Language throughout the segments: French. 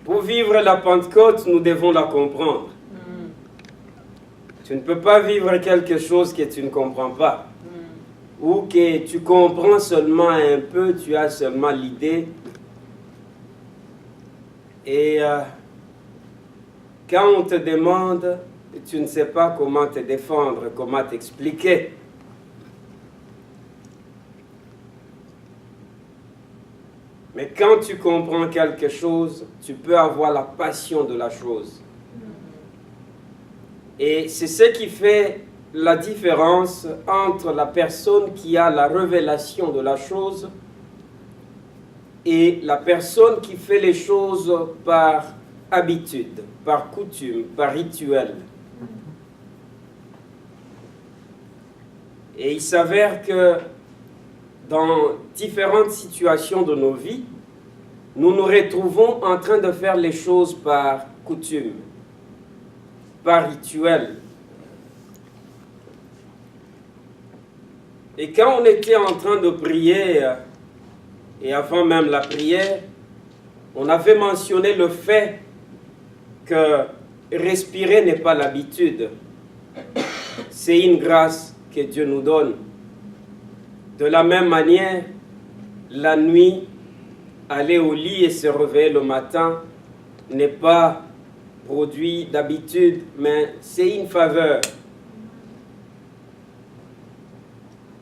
Pour vivre la Pentecôte, nous devons la comprendre. Tu ne peux pas vivre quelque chose que tu ne comprends pas. Ou que tu comprends seulement un peu, tu as seulement l'idée. Et quand on te demande, tu ne sais pas comment te défendre, comment t'expliquer. Mais quand tu comprends quelque chose, tu peux avoir la passion de la chose. Et c'est ce qui fait la différence entre la personne qui a la révélation de la chose et la personne qui fait les choses par habitude, par coutume, par rituel. Et il s'avère que dans différentes situations de nos vies, nous nous retrouvons en train de faire les choses par coutume, par rituel. Et quand on était en train de prier, et avant même la prière, on avait mentionné le fait que respirer n'est pas l'habitude. C'est une grâce que Dieu nous donne. De la même manière, la nuit, aller au lit et se réveiller le matin n'est pas produit d'habitude, mais c'est une faveur.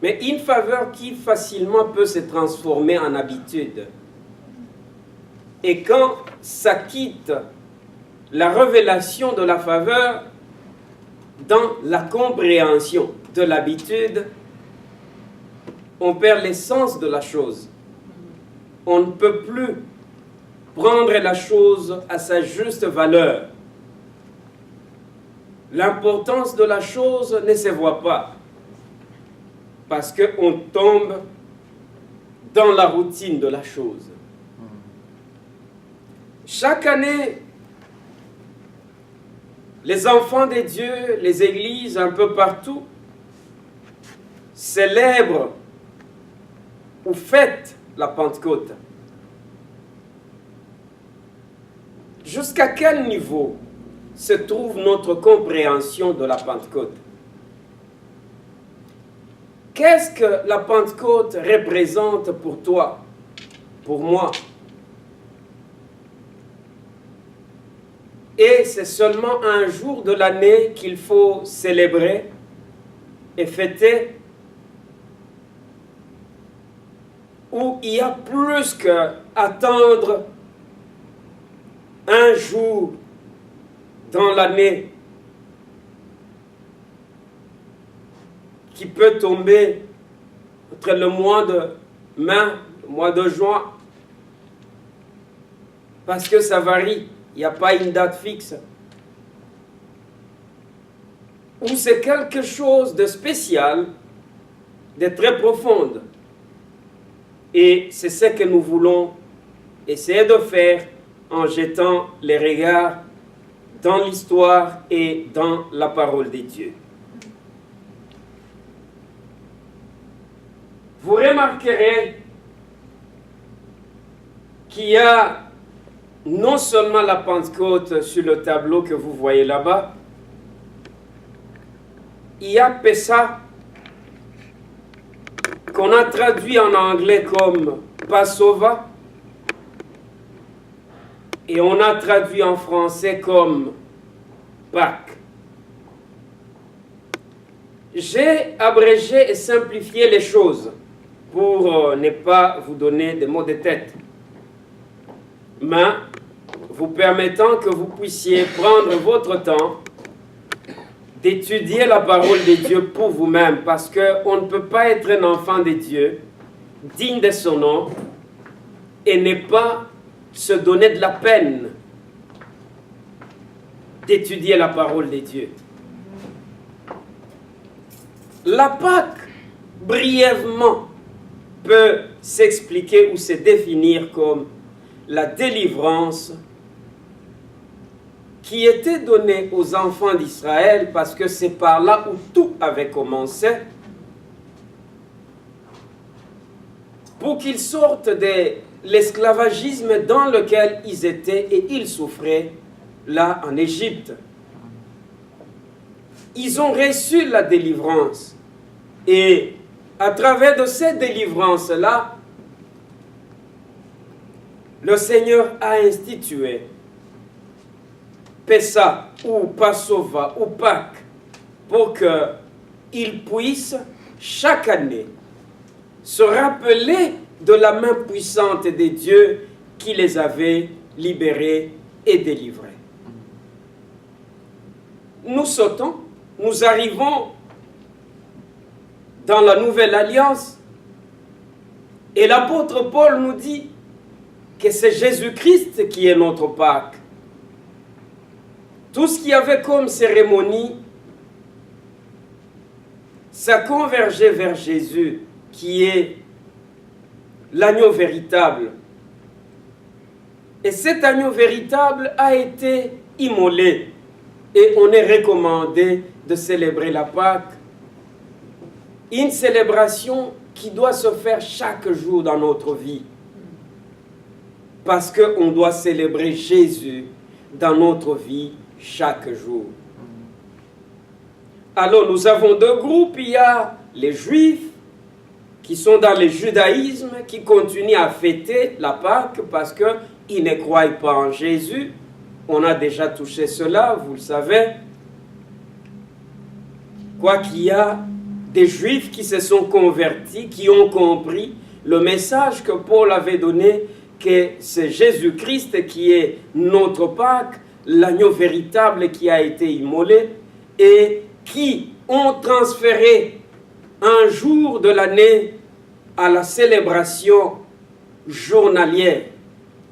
Mais une faveur qui facilement peut se transformer en habitude. Et quand ça quitte la révélation de la faveur dans la compréhension de l'habitude, on perd l'essence de la chose. On ne peut plus prendre la chose à sa juste valeur. L'importance de la chose ne se voit pas parce qu'on tombe dans la routine de la chose. Chaque année, les enfants de Dieu, les églises un peu partout, célèbrent ou fêtent la Pentecôte. Jusqu'à quel niveau se trouve notre compréhension de la Pentecôte? Qu'est-ce que la Pentecôte représente pour toi, pour moi? Et c'est seulement un jour de l'année qu'il faut célébrer et fêter, où il y a plus qu'attendre un jour dans l'année qui peut tomber entre le mois de mai, le mois de juin, parce que ça varie, il n'y a pas une date fixe. Ou c'est quelque chose de spécial, de très profond. Et c'est ce que nous voulons essayer de faire en jetant les regards dans l'histoire et dans la parole de Dieu. Vous remarquerez qu'il y a non seulement la Pentecôte sur le tableau que vous voyez là-bas, il y a Pessah, qu'on a traduit en anglais comme Passover, et on a traduit en français comme Pâques. J'ai abrégé et simplifié les choses pour ne pas vous donner des mots de tête, mais vous permettant que vous puissiez prendre votre temps d'étudier la parole de Dieu pour vous-même, parce qu'on ne peut pas être un enfant de Dieu, digne de son nom, et ne pas se donner de la peine d'étudier la parole de Dieu. La Pâque, brièvement, peut s'expliquer ou se définir comme la délivrance qui était donnée aux enfants d'Israël, parce que c'est par là où tout avait commencé, pour qu'ils sortent de l'esclavagisme dans lequel ils étaient et ils souffraient là en Égypte. Ils ont reçu la délivrance. Et à travers de cette délivrance-là, le Seigneur a institué Pessah ou Passova ou Pâques pour qu'ils puissent chaque année se rappeler de la main puissante de Dieu qui les avait libérés et délivrés. Nous sautons, nous arrivons dans la Nouvelle Alliance et l'apôtre Paul nous dit que c'est Jésus-Christ qui est notre Pâques. Tout ce qu'il y avait comme cérémonie, ça convergeait vers Jésus, qui est l'agneau véritable. Et cet agneau véritable a été immolé. Et on est recommandé de célébrer la Pâque. Une célébration qui doit se faire chaque jour dans notre vie. Parce qu'on doit célébrer Jésus dans notre vie chaque jour. Alors nous avons deux groupes. Il y a les Juifs qui sont dans le judaïsme, qui continuent à fêter la Pâque parce qu'ils ne croient pas en Jésus. On a déjà touché cela, vous le savez. Quoi qu'il y a des Juifs qui se sont convertis, qui ont compris le message que Paul avait donné, que c'est Jésus-Christ qui est notre Pâque, l'agneau véritable qui a été immolé, et qui ont transféré un jour de l'année à la célébration journalière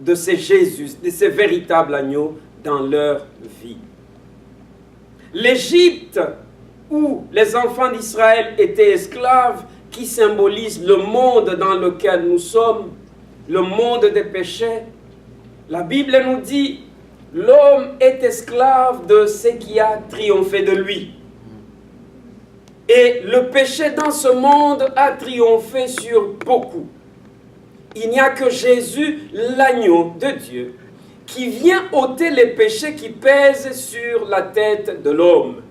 de ce Jésus, de ce véritable agneau dans leur vie. L'Égypte, où les enfants d'Israël étaient esclaves, qui symbolise le monde dans lequel nous sommes, le monde des péchés. La Bible nous dit, l'homme est esclave de ce qui a triomphé de lui. Et le péché dans ce monde a triomphé sur beaucoup. Il n'y a que Jésus, l'agneau de Dieu, qui vient ôter les péchés qui pèsent sur la tête de l'homme.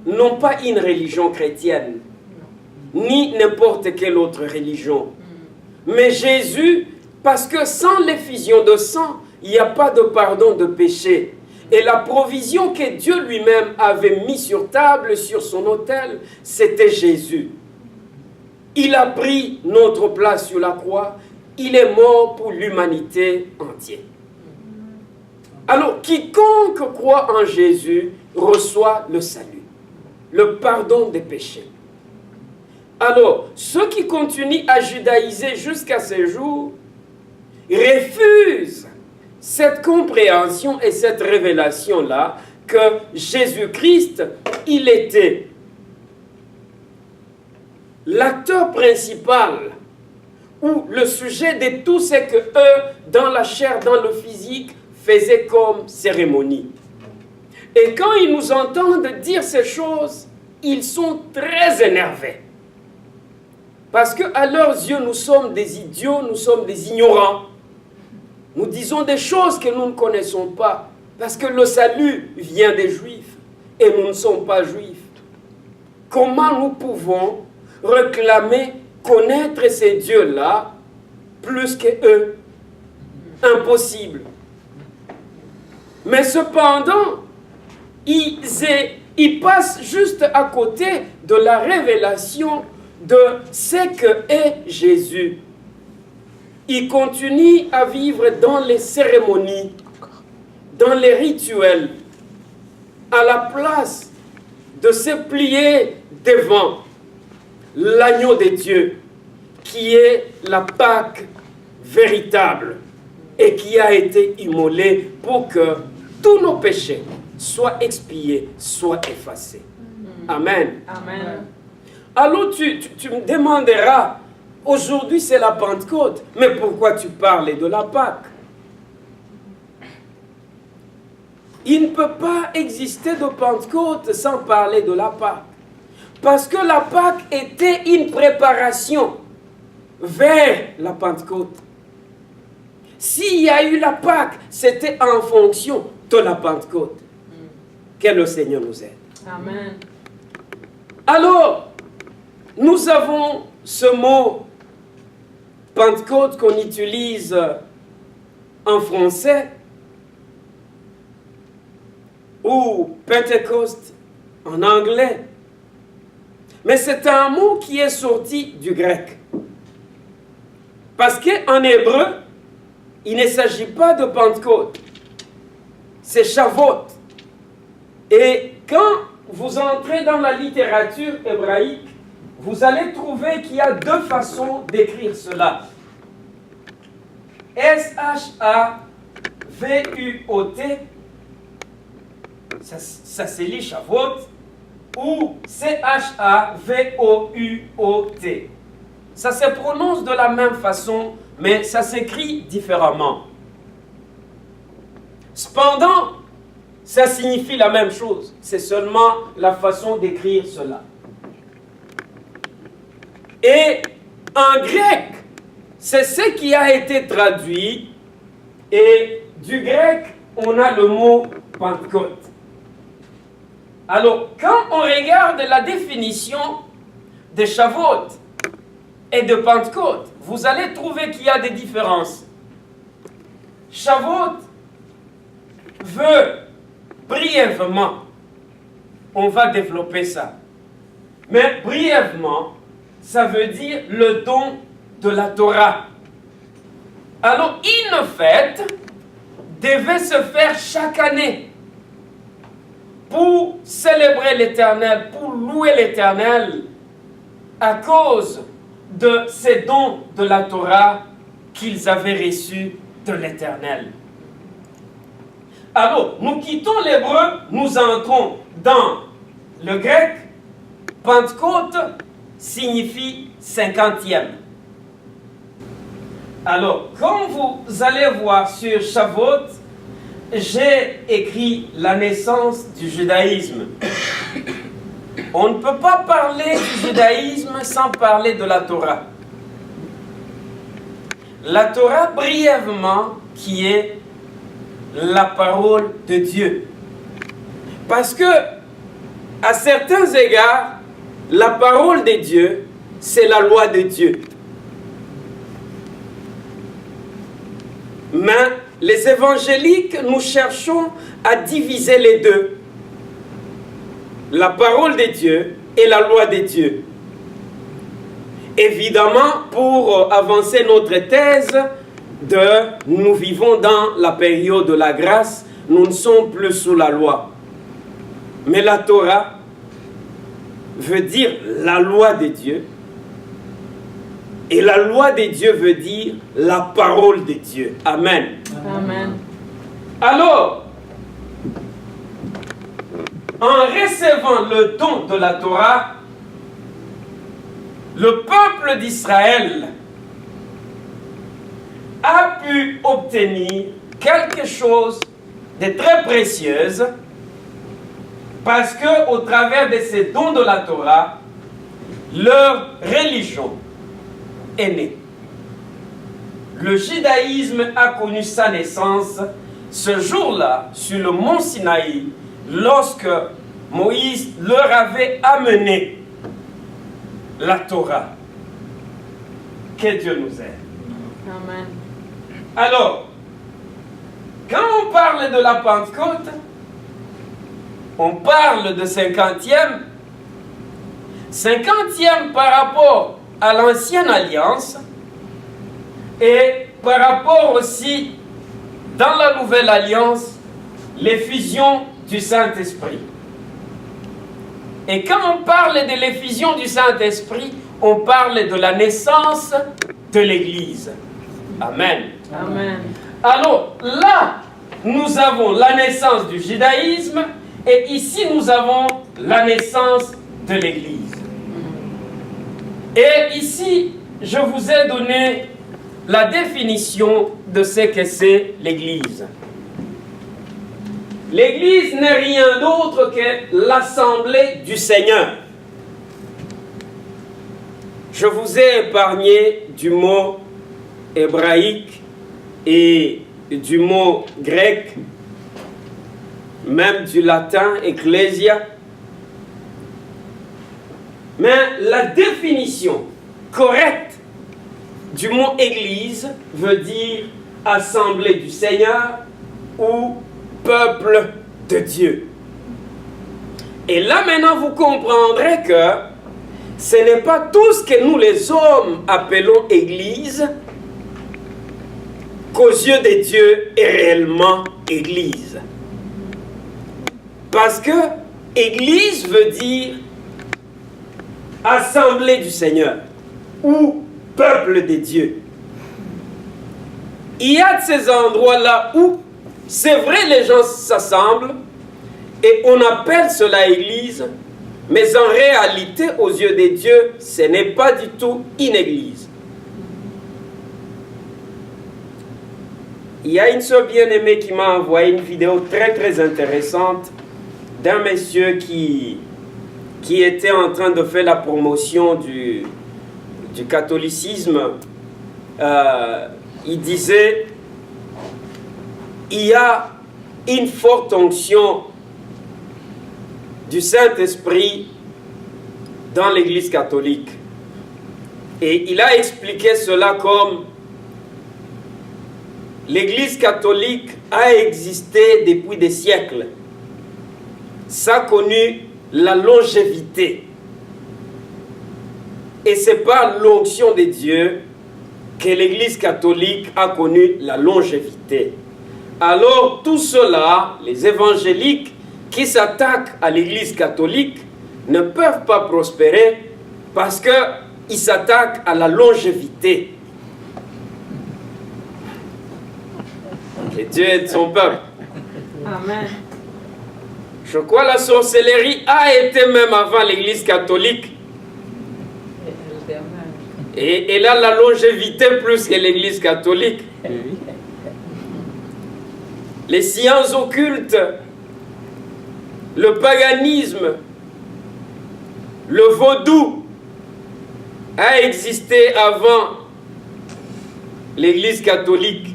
Non pas une religion chrétienne, ni n'importe quelle autre religion. Mais Jésus, parce que sans l'effusion de sang, il n'y a pas de pardon de péché. Et la provision que Dieu lui-même avait mise sur table, sur son autel, c'était Jésus. Il a pris notre place sur la croix. Il est mort pour l'humanité entière. Alors, quiconque croit en Jésus reçoit le salut, le pardon des péchés. Alors, ceux qui continuent à judaïser jusqu'à ce jour refusent cette compréhension et cette révélation-là que Jésus-Christ, il était l'acteur principal ou le sujet de tout ce que eux, dans la chair, dans le physique, faisaient comme cérémonie. Et quand ils nous entendent dire ces choses, ils sont très énervés. Parce qu'à leurs yeux, nous sommes des idiots, nous sommes des ignorants. Nous disons des choses que nous ne connaissons pas. Parce que le salut vient des Juifs. Et nous ne sommes pas Juifs. Comment nous pouvons réclamer, connaître ces dieux-là plus qu'eux? Impossible. Mais cependant, ils passent juste à côté de la révélation de ce que est Jésus. Ils continuent à vivre dans les cérémonies, dans les rituels, à la place de se plier devant l'agneau de Dieu, qui est la Pâque véritable et qui a été immolé pour que tous nos péchés soient expiés, soient effacés. Amen. Amen. Alors tu me demanderas, aujourd'hui c'est la Pentecôte, mais pourquoi tu parles de la Pâque? Il ne peut pas exister de Pentecôte sans parler de la Pâque. Parce que la Pâque était une préparation vers la Pentecôte. S'il y a eu la Pâque, c'était en fonction de la Pentecôte. Que le Seigneur nous aide. Amen. Alors, nous avons ce mot Pentecôte qu'on utilise en français ou Pentecost en anglais. Mais c'est un mot qui est sorti du grec. Parce qu'en hébreu, il ne s'agit pas de Pentecôte. C'est Shavuot. Et quand vous entrez dans la littérature hébraïque, vous allez trouver qu'il y a deux façons d'écrire cela. S-H-A-V-U-O-T, ça se lit Shavuot, ou C-H-A-V-O-U-O-T. Ça se prononce de la même façon, mais ça s'écrit différemment. Cependant, ça signifie la même chose. C'est seulement la façon d'écrire cela. Et en grec, c'est ce qui a été traduit. Et du grec, on a le mot Pentecôte. Alors, quand on regarde la définition de Shavuot et de Pentecôte, vous allez trouver qu'il y a des différences. Shavuot veut brièvement, on va développer ça, mais brièvement, ça veut dire le don de la Torah. Alors, une fête devait se faire chaque année pour célébrer l'Éternel, pour louer l'Éternel à cause de ces dons de la Torah qu'ils avaient reçus de l'Éternel. Alors, nous quittons l'hébreu, nous entrons dans le grec. Pentecôte signifie 50e. Alors, comme vous allez voir sur Shavuot, j'ai écrit la naissance du judaïsme. On ne peut pas parler du judaïsme sans parler de la Torah. La Torah, brièvement, qui est la parole de Dieu. Parce que, à certains égards, la parole de Dieu, c'est la loi de Dieu. Mais les évangéliques, nous cherchons à diviser les deux. La parole de Dieu et la loi de Dieu. Évidemment, pour avancer notre thèse, nous vivons dans la période de la grâce, nous ne sommes plus sous la loi. Mais la Torah veut dire la loi de Dieu. Et la loi de Dieu veut dire la parole de Dieu. Amen. Amen. Alors, en recevant le don de la Torah, le peuple d'Israël a pu obtenir quelque chose de très précieux parce que au travers de ces dons de la Torah, leur religion est née. Le judaïsme a connu sa naissance ce jour-là sur le mont Sinaï lorsque Moïse leur avait amené la Torah. Que Dieu nous aide. Amen. Alors, quand on parle de la Pentecôte, on parle de 50e. 50e par rapport à l'ancienne alliance et par rapport aussi dans la nouvelle alliance, l'effusion du Saint-Esprit. Et quand on parle de l'effusion du Saint-Esprit, on parle de la naissance de l'Église. Amen. Amen. Alors là, nous avons la naissance du judaïsme et ici nous avons la naissance de l'Église. Et ici, je vous ai donné la définition de ce que c'est l'Église. L'Église n'est rien d'autre que l'assemblée du Seigneur. Je vous ai épargné du mot hébraïque et du mot grec, même du latin ecclésia. Mais la définition correcte du mot église veut dire assemblée du Seigneur ou peuple de Dieu. Et là maintenant vous comprendrez que ce n'est pas tout ce que nous les hommes appelons église qu'aux yeux de Dieu est réellement église. Parce que église veut dire assemblée du Seigneur ou peuple de Dieu. Il y a de ces endroits-là où c'est vrai les gens s'assemblent et on appelle cela église, mais en réalité aux yeux de Dieu ce n'est pas du tout une église. Il y a une sœur bien-aimée qui m'a envoyé une vidéo très très intéressante d'un monsieur qui était en train de faire la promotion du catholicisme. Il disait, il y a une forte onction du Saint-Esprit dans l'Église catholique. Et il a expliqué cela comme l'Église catholique a existé depuis des siècles. Ça a connu la longévité. Et c'est par l'onction de Dieu que l'Église catholique a connu la longévité. Alors tout cela, les évangéliques qui s'attaquent à l'Église catholique ne peuvent pas prospérer parce qu'ils s'attaquent à la longévité. Que Dieu aide son peuple. Amen. Je crois que la sorcellerie a été même avant l'Église catholique. Et elle a la longévité plus que l'Église catholique. Les sciences occultes, le paganisme, le vaudou a existé avant l'Église catholique.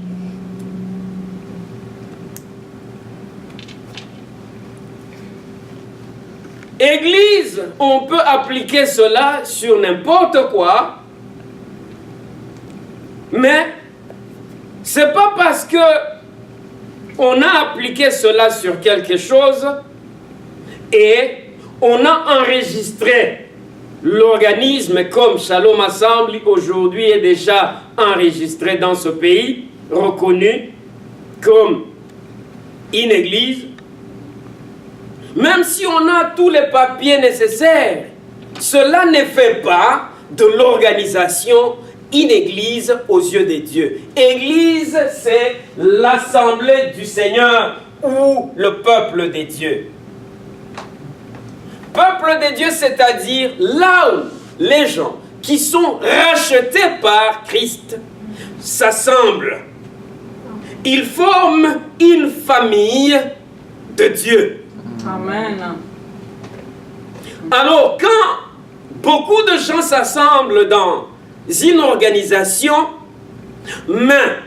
Église, on peut appliquer cela sur n'importe quoi, mais c'est pas parce que on a appliqué cela sur quelque chose et on a enregistré l'organisme comme Shalom Assembly aujourd'hui est déjà enregistré dans ce pays, reconnu comme une église. Même si on a tous les papiers nécessaires, cela ne fait pas de l'organisation une église aux yeux de Dieu. Église, c'est l'assemblée du Seigneur ou le peuple de Dieu. Peuple de Dieu, c'est-à-dire là où les gens qui sont rachetés par Christ s'assemblent. Ils forment une famille de Dieu. Amen. Alors, quand beaucoup de gens s'assemblent dans une organisation, mais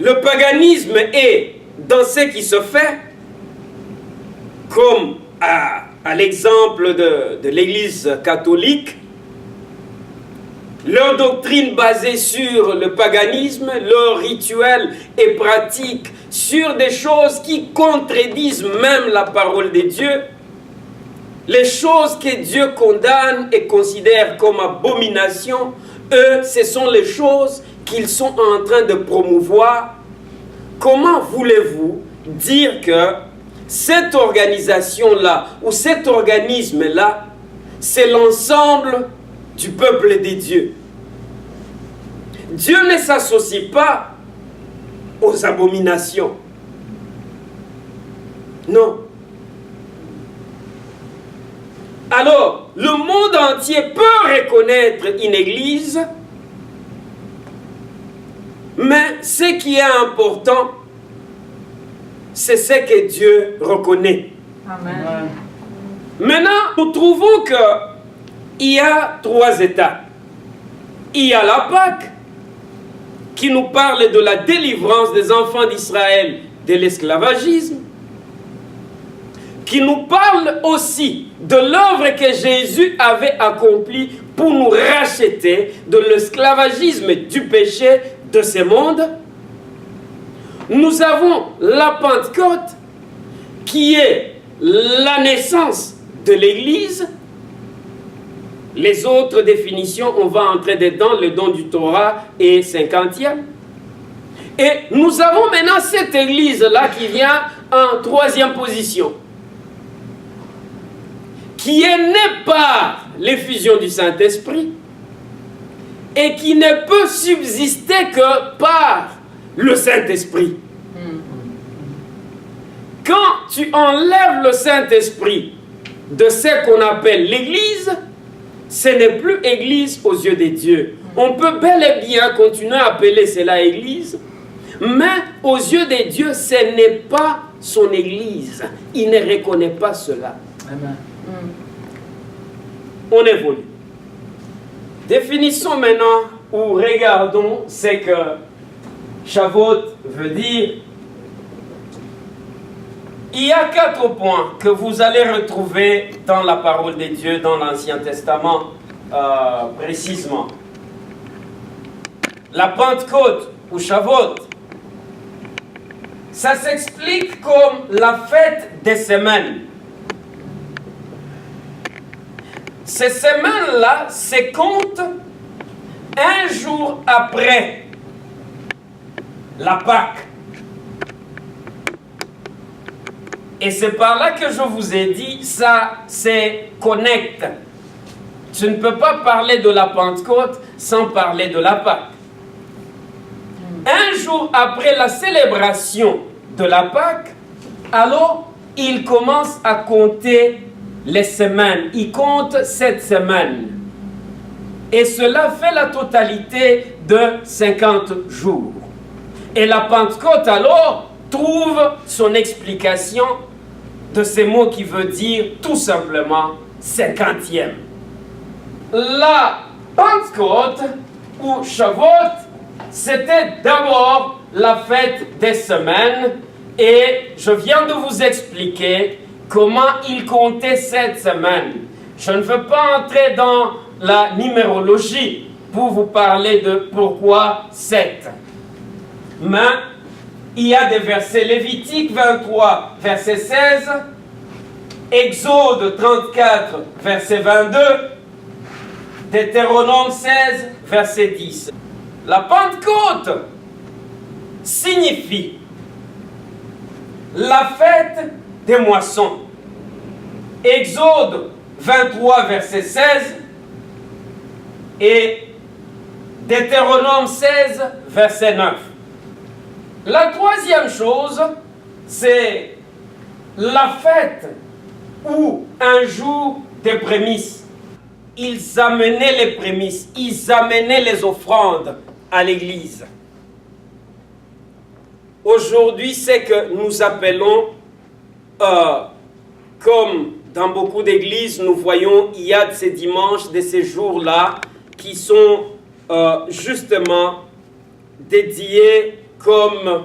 le paganisme est dans ce qui se fait, comme à l'exemple de l'Église catholique, leur doctrine basée sur le paganisme, leur rituel et pratique sur des choses qui contredisent même la parole de Dieu, les choses que Dieu condamne et considère comme abomination, eux, ce sont les choses qu'ils sont en train de promouvoir. Comment voulez-vous dire que cette organisation-là ou cet organisme-là, c'est l'ensemble du peuple de Dieu? Dieu ne s'associe pas aux abominations. Non. Alors, le monde entier peut reconnaître une église, mais ce qui est important, c'est ce que Dieu reconnaît. Amen. Maintenant, nous trouvons qu'il y a trois états. Il y a la Pâque qui nous parle de la délivrance des enfants d'Israël de l'esclavagisme, qui nous parle aussi de l'œuvre que Jésus avait accomplie pour nous racheter de l'esclavagisme du péché de ce monde. Nous avons la Pentecôte qui est la naissance de l'Église. Les autres définitions, on va entrer dedans, le don du Torah est 50e. Et nous avons maintenant cette Église-là qui vient en 3e position, qui est née par l'effusion du Saint-Esprit et qui ne peut subsister que par le Saint-Esprit. Quand tu enlèves le Saint-Esprit de ce qu'on appelle l'Église, ce n'est plus Église aux yeux des dieux. On peut bel et bien continuer à appeler cela Église, mais aux yeux des dieux, ce n'est pas son Église. Il ne reconnaît pas cela. Amen. On évolue. Définissons maintenant ou regardons ce que Shavuot veut dire. Il y a 4 points que vous allez retrouver dans la parole de Dieu, dans l'Ancien Testament, précisément. La Pentecôte ou Shavuot, ça s'explique comme la fête des semaines. Ces semaines-là se comptent un jour après la Pâque. Et c'est par là que je vous ai dit, ça se connecte. Tu ne peux pas parler de la Pentecôte sans parler de la Pâque. Un jour après la célébration de la Pâque, alors il commence à compter les semaines. Il compte 7 semaines. Et cela fait la totalité de 50 jours. Et la Pentecôte alors trouve son explication de ces mots qui veut dire tout simplement 50e. La Pentecôte ou Shavuot, c'était d'abord la fête des semaines et je viens de vous expliquer comment il comptait 7 semaines. Je ne veux pas entrer dans la numérologie pour vous parler de pourquoi 7. Mais il y a des versets Lévitique 23, verset 16, Exode 34, verset 22, Deutéronome 16, verset 10. La Pentecôte signifie la fête des moissons. Exode 23, verset 16 et Deutéronome 16, verset 9. La troisième chose, c'est la fête ou un jour des prémices. Ils amenaient les prémices, ils amenaient les offrandes à l'église. Aujourd'hui, c'est que nous appelons, comme dans beaucoup d'églises, nous voyons, il y a de ces dimanches, de ces jours-là, qui sont justement dédiés comme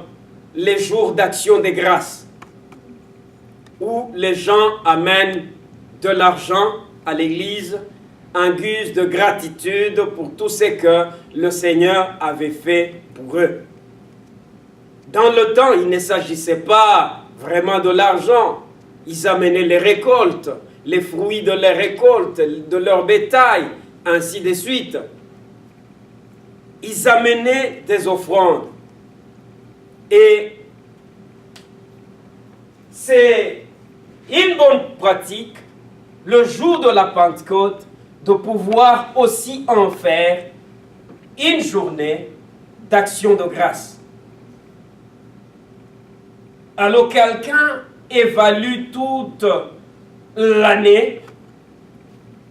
les jours d'action de grâce, où les gens amènent de l'argent à l'église en guise de gratitude pour tout ce que le Seigneur avait fait pour eux. Dans le temps, il ne s'agissait pas vraiment de l'argent. Ils amenaient les récoltes, les fruits de leurs récoltes, de leur bétail, ainsi de suite. Ils amenaient des offrandes. Et c'est une bonne pratique, le jour de la Pentecôte, de pouvoir aussi en faire une journée d'action de grâce. Alors quelqu'un évalue toute l'année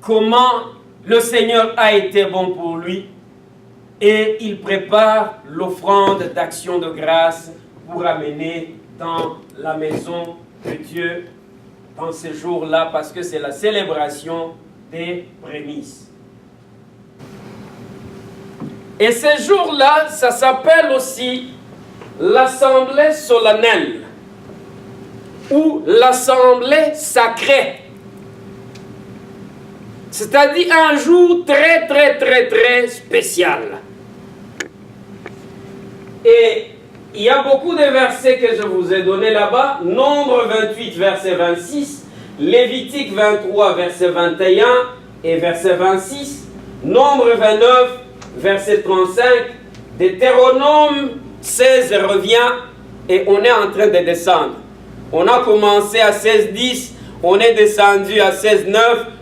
comment le Seigneur a été bon pour lui et il prépare l'offrande d'action de grâce pour amener dans la maison de Dieu dans ces jours-là parce que c'est la célébration des prémices. Et ces jours-là, ça s'appelle aussi l'assemblée solennelle ou l'assemblée sacrée. C'est-à-dire un jour très, très, très, très spécial. Et il y a beaucoup de versets que je vous ai donnés là-bas. Nombre 28, verset 26. Lévitique 23, verset 21 et verset 26. Nombre 29, verset 35. Deutéronome 16 revient et on est en train de descendre. On a commencé à 16-10, on est descendu à 16-9,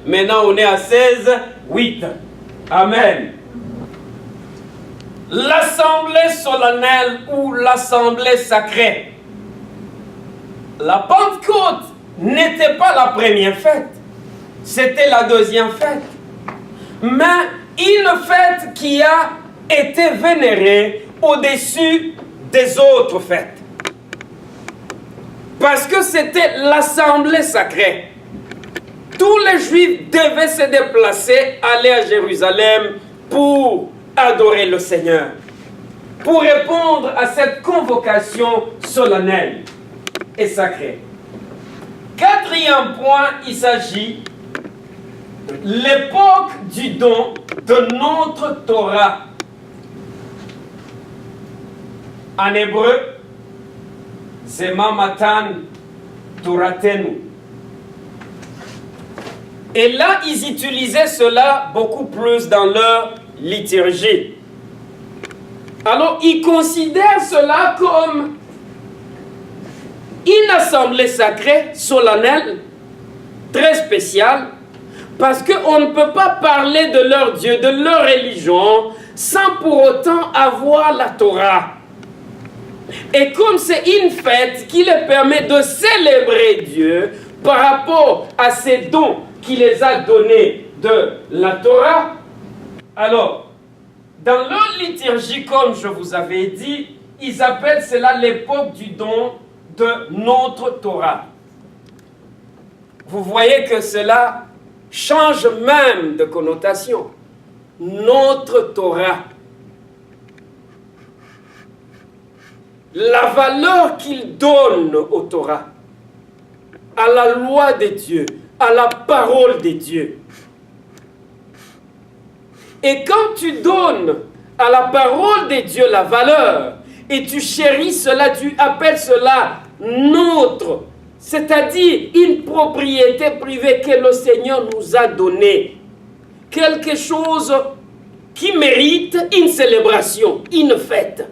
maintenant on est à 16-8. Amen. L'assemblée solennelle ou l'assemblée sacrée. La Pentecôte n'était pas la première fête, c'était la deuxième fête. Mais une fête qui a été vénérée au-dessus des autres fêtes. Parce que c'était l'assemblée sacrée. Tous les Juifs devaient se déplacer, aller à Jérusalem pour adorer le Seigneur, pour répondre à cette convocation solennelle et sacrée. Quatrième point, il s'agit de l'époque du don de notre Torah. En hébreu, Zema Matan Toratenu. Et là, ils utilisaient cela beaucoup plus dans leur liturgie. Alors, ils considèrent cela comme une assemblée sacrée, solennelle, très spéciale, parce qu'on ne peut pas parler de leur Dieu, de leur religion, sans pour autant avoir la Torah. Et comme c'est une fête qui leur permet de célébrer Dieu par rapport à ces dons qu'il les a donnés de la Torah, alors, dans leur liturgie, comme je vous avais dit, ils appellent cela l'époque du don de notre Torah. Vous voyez que cela change même de connotation. Notre Torah. La valeur qu'il donne au Torah, à la loi de Dieu, à la parole de Dieu. Et quand tu donnes à la parole de Dieu la valeur, et tu chéris cela, tu appelles cela notre, c'est-à-dire une propriété privée que le Seigneur nous a donnée. Quelque chose qui mérite une célébration, une fête.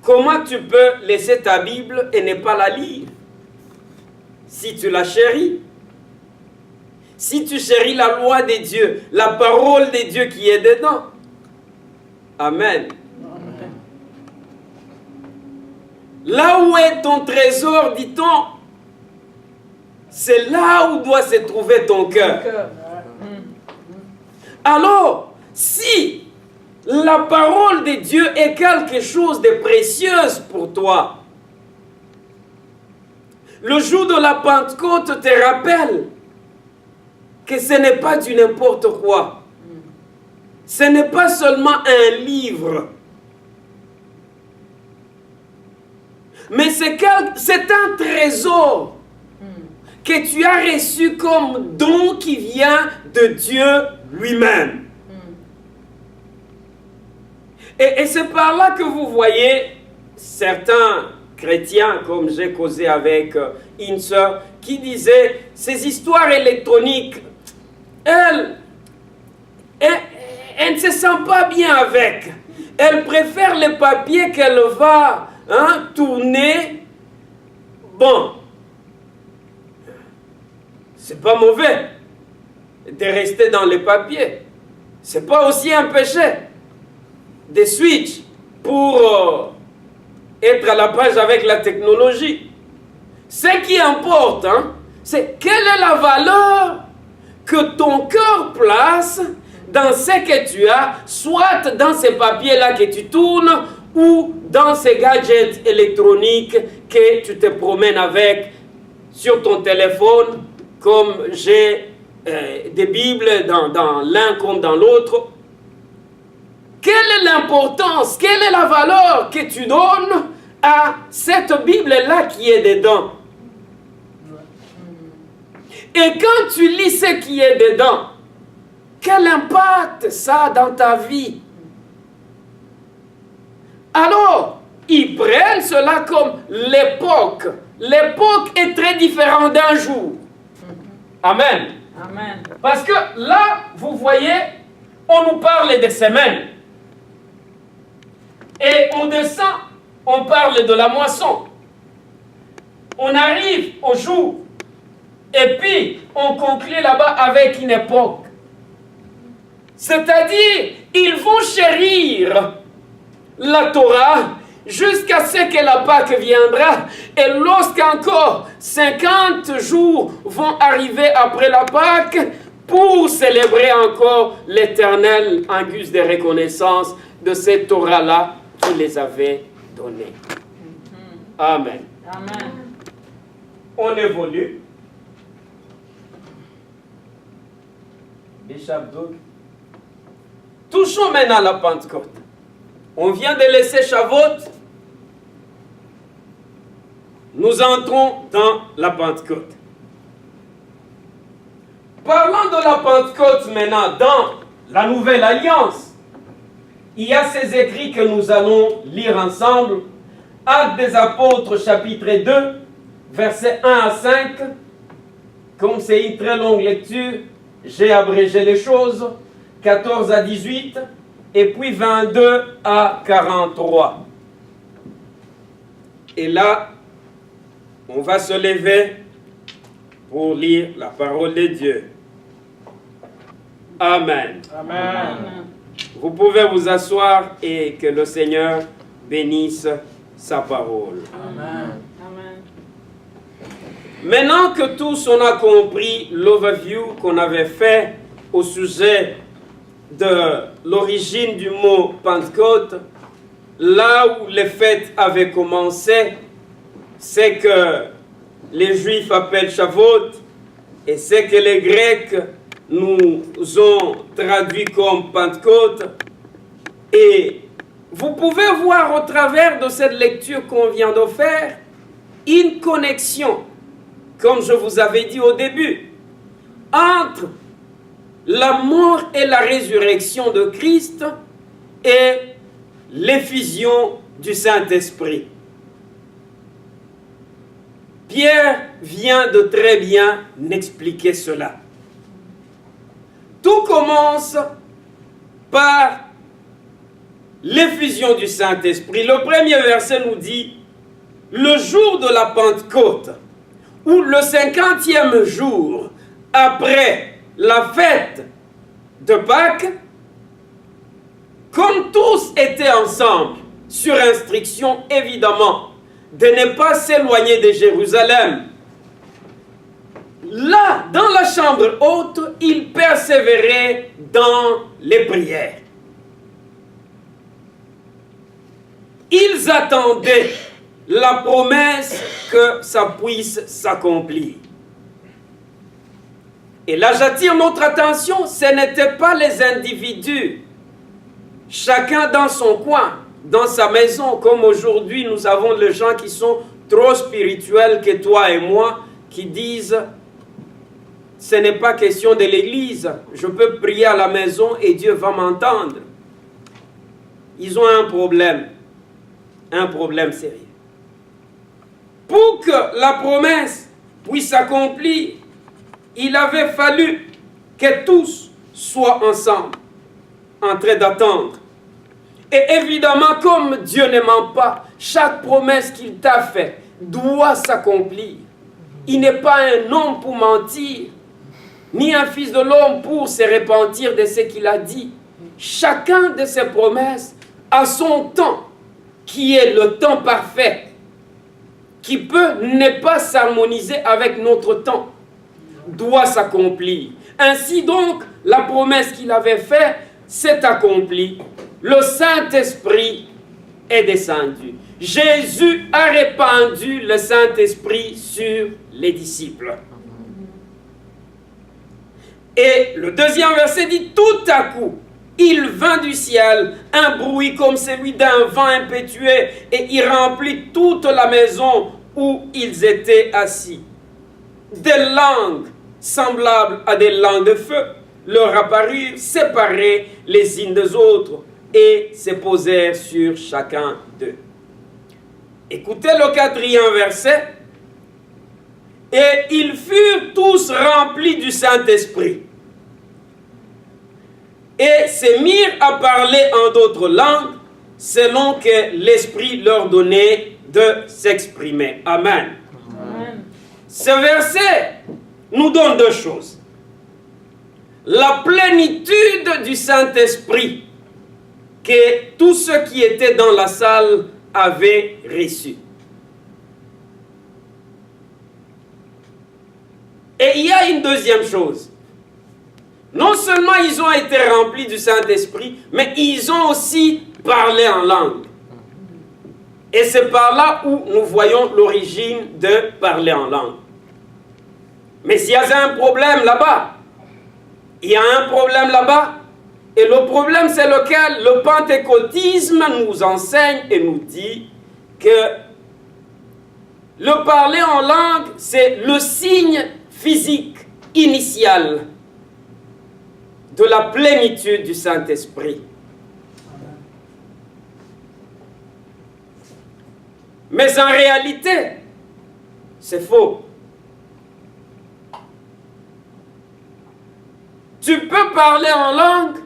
Comment tu peux laisser ta Bible et ne pas la lire? Si tu la chéris. Si tu chéris la loi de Dieu, la parole de Dieu qui est dedans. Amen. Là où est ton trésor, dit-on, c'est là où doit se trouver ton cœur. Alors, si la parole de Dieu est quelque chose de précieux pour toi, le jour de la Pentecôte te rappelle que ce n'est pas du n'importe quoi. Ce n'est pas seulement un livre. Mais c'est un trésor que tu as reçu comme don qui vient de Dieu lui-même. Et c'est par là que vous voyez certains chrétiens, comme j'ai causé avec une sœur, qui disait, ces histoires électroniques, elle ne se sent pas bien avec. Elle préfère les papiers qu'elle va tourner. Bon, c'est pas mauvais de rester dans les papiers. C'est pas aussi un péché de switch pour être à la page avec la technologie. Ce qui importe, c'est quelle est la valeur que ton cœur place dans ce que tu as, soit dans ces papiers-là que tu tournes, ou dans ces gadgets électroniques que tu te promènes avec sur ton téléphone, comme j'ai des Bibles dans l'un comme dans l'autre. quelle est l'importance, quelle est la valeur que tu donnes à cette Bible-là qui est dedans? Et quand tu lis ce qui est dedans, quel impact ça a dans ta vie? Alors, ils prennent cela comme l'époque. L'époque est très différente d'un jour. Amen. Amen. Parce que là, vous voyez, on nous parle des semaines. Et on descend, on parle de la moisson. On arrive au jour. Et puis, on conclut là-bas avec une époque. C'est-à-dire, ils vont chérir la Torah jusqu'à ce que la Pâque viendra. Et lorsqu'encore 50 jours vont arriver après la Pâque pour célébrer encore l'Éternel en guise de reconnaissance de cette Torah-là qu'il les avait donnée. Amen. Amen. On évolue. Bishop Doug. Touchons maintenant la Pentecôte. On vient de laisser Shavuot. Nous entrons dans la Pentecôte. Parlant de la Pentecôte maintenant dans la Nouvelle Alliance, il y a ces écrits que nous allons lire ensemble. Actes des Apôtres, chapitre 2, versets 1 à 5. Comme c'est une très longue lecture, j'ai abrégé les choses. 14 à 18. Et puis 22 à 43. Et là, on va se lever pour lire la parole de Dieu. Amen. Amen. Vous pouvez vous asseoir et que le Seigneur bénisse sa parole. Amen. Amen. Maintenant que tous on a compris l'overview qu'on avait fait au sujet de l'origine du mot Pentecôte, là où les fêtes avaient commencé, c'est que les Juifs appellent Shavuot, et c'est que les Grecs nous ont traduit comme Pentecôte. Et vous pouvez voir au travers de cette lecture qu'on vient de faire, une connexion, comme je vous avais dit au début, entre la mort et la résurrection de Christ et l'effusion du Saint-Esprit. Pierre vient de très bien expliquer cela. Tout commence par l'effusion du Saint-Esprit. Le premier verset nous dit, le jour de la Pentecôte, ou le 50e jour après la fête de Pâques, comme tous étaient ensemble, sur instruction évidemment, de ne pas s'éloigner de Jérusalem. Là, dans la chambre haute, ils persévéraient dans les prières. Ils attendaient la promesse que ça puisse s'accomplir. Et là, j'attire notre attention, ce n'étaient pas les individus, chacun dans son coin, dans sa maison, comme aujourd'hui nous avons les gens qui sont trop spirituels que toi et moi, qui disent, ce n'est pas question de l'église, je peux prier à la maison et Dieu va m'entendre. Ils ont un problème sérieux. Pour que la promesse puisse s'accomplir, il avait fallu que tous soient ensemble, en train d'attendre. Et évidemment, comme Dieu ne ment pas, chaque promesse qu'il t'a faite doit s'accomplir. Il n'est pas un homme pour mentir, ni un fils de l'homme pour se repentir de ce qu'il a dit. Chacun de ses promesses a son temps, qui est le temps parfait, qui peut ne pas s'harmoniser avec notre temps, doit s'accomplir. Ainsi donc, la promesse qu'il avait faite s'est accomplie. Le Saint-Esprit est descendu. Jésus a répandu le Saint-Esprit sur les disciples. Et le deuxième verset dit, tout à coup, il vint du ciel un bruit comme celui d'un vent impétueux et il remplit toute la maison où ils étaient assis. Des langues semblables à des langues de feu leur apparurent séparées les unes des autres et se posèrent sur chacun d'eux. Écoutez le 4e verset. Et ils furent tous remplis du Saint-Esprit et se mirent à parler en d'autres langues selon que l'Esprit leur donnait de s'exprimer. Amen. Amen. Ce verset nous donne deux choses. La plénitude du Saint-Esprit que tous ceux qui étaient dans la salle avaient reçu. Et il y a une deuxième chose. Non seulement ils ont été remplis du Saint-Esprit, mais ils ont aussi parlé en langue. Et c'est par là où nous voyons l'origine de parler en langue. Mais s'il y a un problème là-bas, il y a un problème là-bas, et le problème c'est lequel? Le pentecôtisme nous enseigne et nous dit que le parler en langue, c'est le signe physique initial de la plénitude du Saint-Esprit. Mais en réalité, c'est faux. Tu peux parler en langue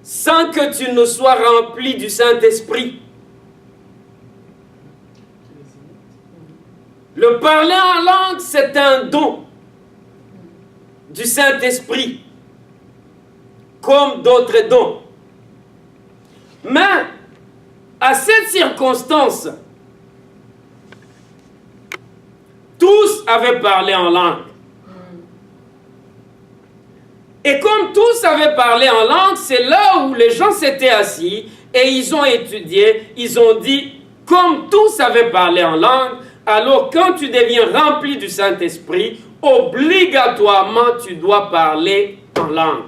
sans que tu ne sois rempli du Saint-Esprit. Le parler en langue, c'est un don du Saint-Esprit, comme d'autres dons. Mais, à cette circonstance, tous avaient parlé en langue. Et comme tous avaient parlé en langue, c'est là où les gens s'étaient assis et ils ont étudié, ils ont dit, comme tous avaient parlé en langue, alors quand tu deviens rempli du Saint-Esprit, obligatoirement tu dois parler en langue.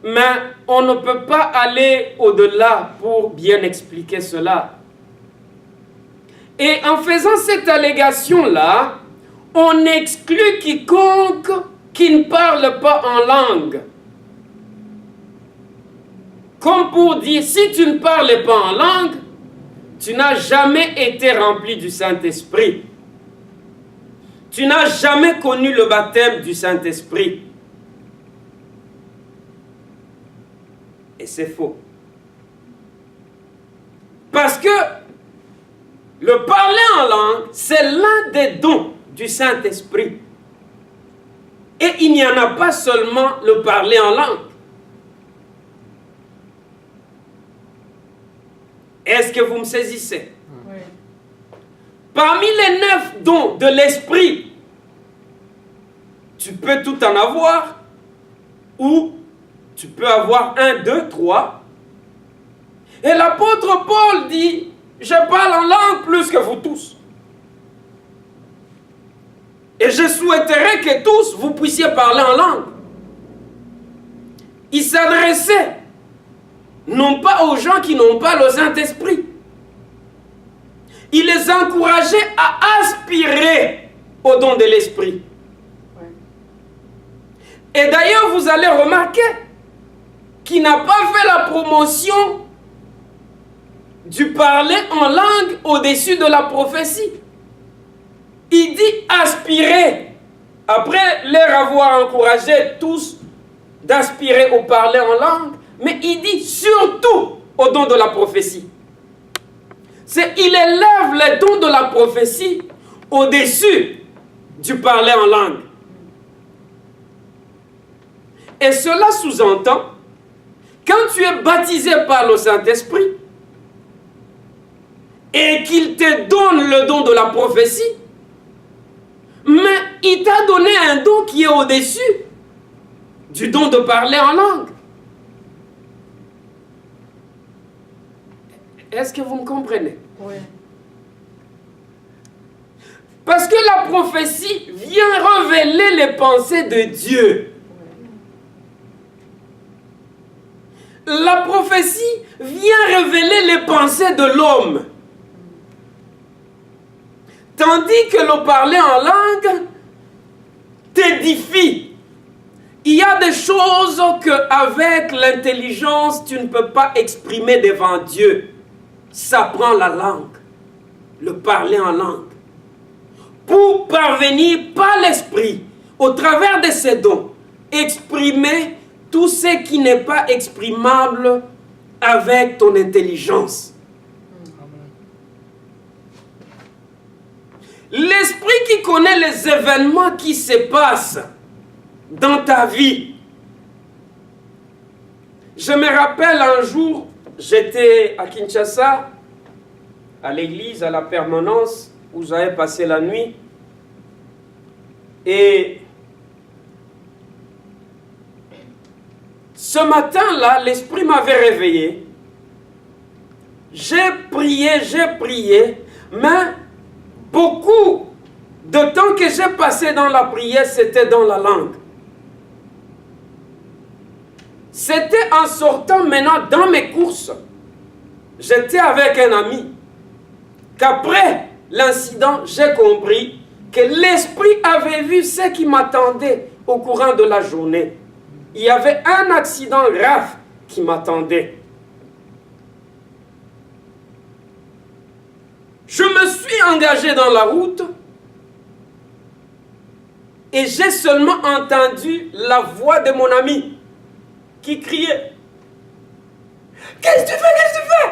Mais on ne peut pas aller au-delà pour bien expliquer cela. Et en faisant cette allégation-là, on exclut quiconque qui ne parle pas en langue. Comme pour dire, si tu ne parles pas en langue, tu n'as jamais été rempli du Saint-Esprit. Tu n'as jamais connu le baptême du Saint-Esprit. Et c'est faux. Parce que le parler en langue, c'est l'un des dons du Saint-Esprit. Et il n'y en a pas seulement le parler en langue. Est-ce que vous me saisissez? Oui. Parmi les 9 dons de l'Esprit, tu peux tout en avoir, ou tu peux avoir 1, 2, 3. Et l'apôtre Paul dit, je parle en langue plus que vous tous. Et je souhaiterais que tous vous puissiez parler en langue. Il s'adressait non pas aux gens qui n'ont pas le Saint-Esprit. Il les encourageait à aspirer au don de l'Esprit. Ouais. Et d'ailleurs, vous allez remarquer qu'il n'a pas fait la promotion du parler en langue au-dessus de la prophétie. Il dit aspirer. Après leur avoir encouragé tous d'aspirer au parler en langue, mais il dit surtout au don de la prophétie. Il élève les dons de la prophétie au-dessus du parler en langue. Et cela sous-entend, quand tu es baptisé par le Saint-Esprit et qu'il te donne le don de la prophétie, mais il t'a donné un don qui est au-dessus du don de parler en langue. Est-ce que vous me comprenez? Oui. Parce que la prophétie vient révéler les pensées de Dieu. La prophétie vient révéler les pensées de l'homme. Tandis que le parler en langue t'édifie. Il y a des choses qu'avec l'intelligence, tu ne peux pas exprimer devant Dieu. Ça prend la langue, le parler en langue. Pour parvenir par l'esprit, au travers de ses dons, exprimer tout ce qui n'est pas exprimable avec ton intelligence. L'esprit qui connaît les événements qui se passent dans ta vie. Je me rappelle un jour, j'étais à Kinshasa, à l'église, à la permanence, où j'avais passé la nuit. Et ce matin-là, l'esprit m'avait réveillé. J'ai prié, mais beaucoup de temps que j'ai passé dans la prière, c'était dans la langue. C'était en sortant maintenant dans mes courses. J'étais avec un ami. Qu'après l'incident, j'ai compris que l'esprit avait vu ce qui m'attendait au courant de la journée. Il y avait un accident grave qui m'attendait. Je me suis engagé dans la route et j'ai seulement entendu la voix de mon ami qui criait « Qu'est-ce que tu fais? Qu'est-ce que tu fais ?»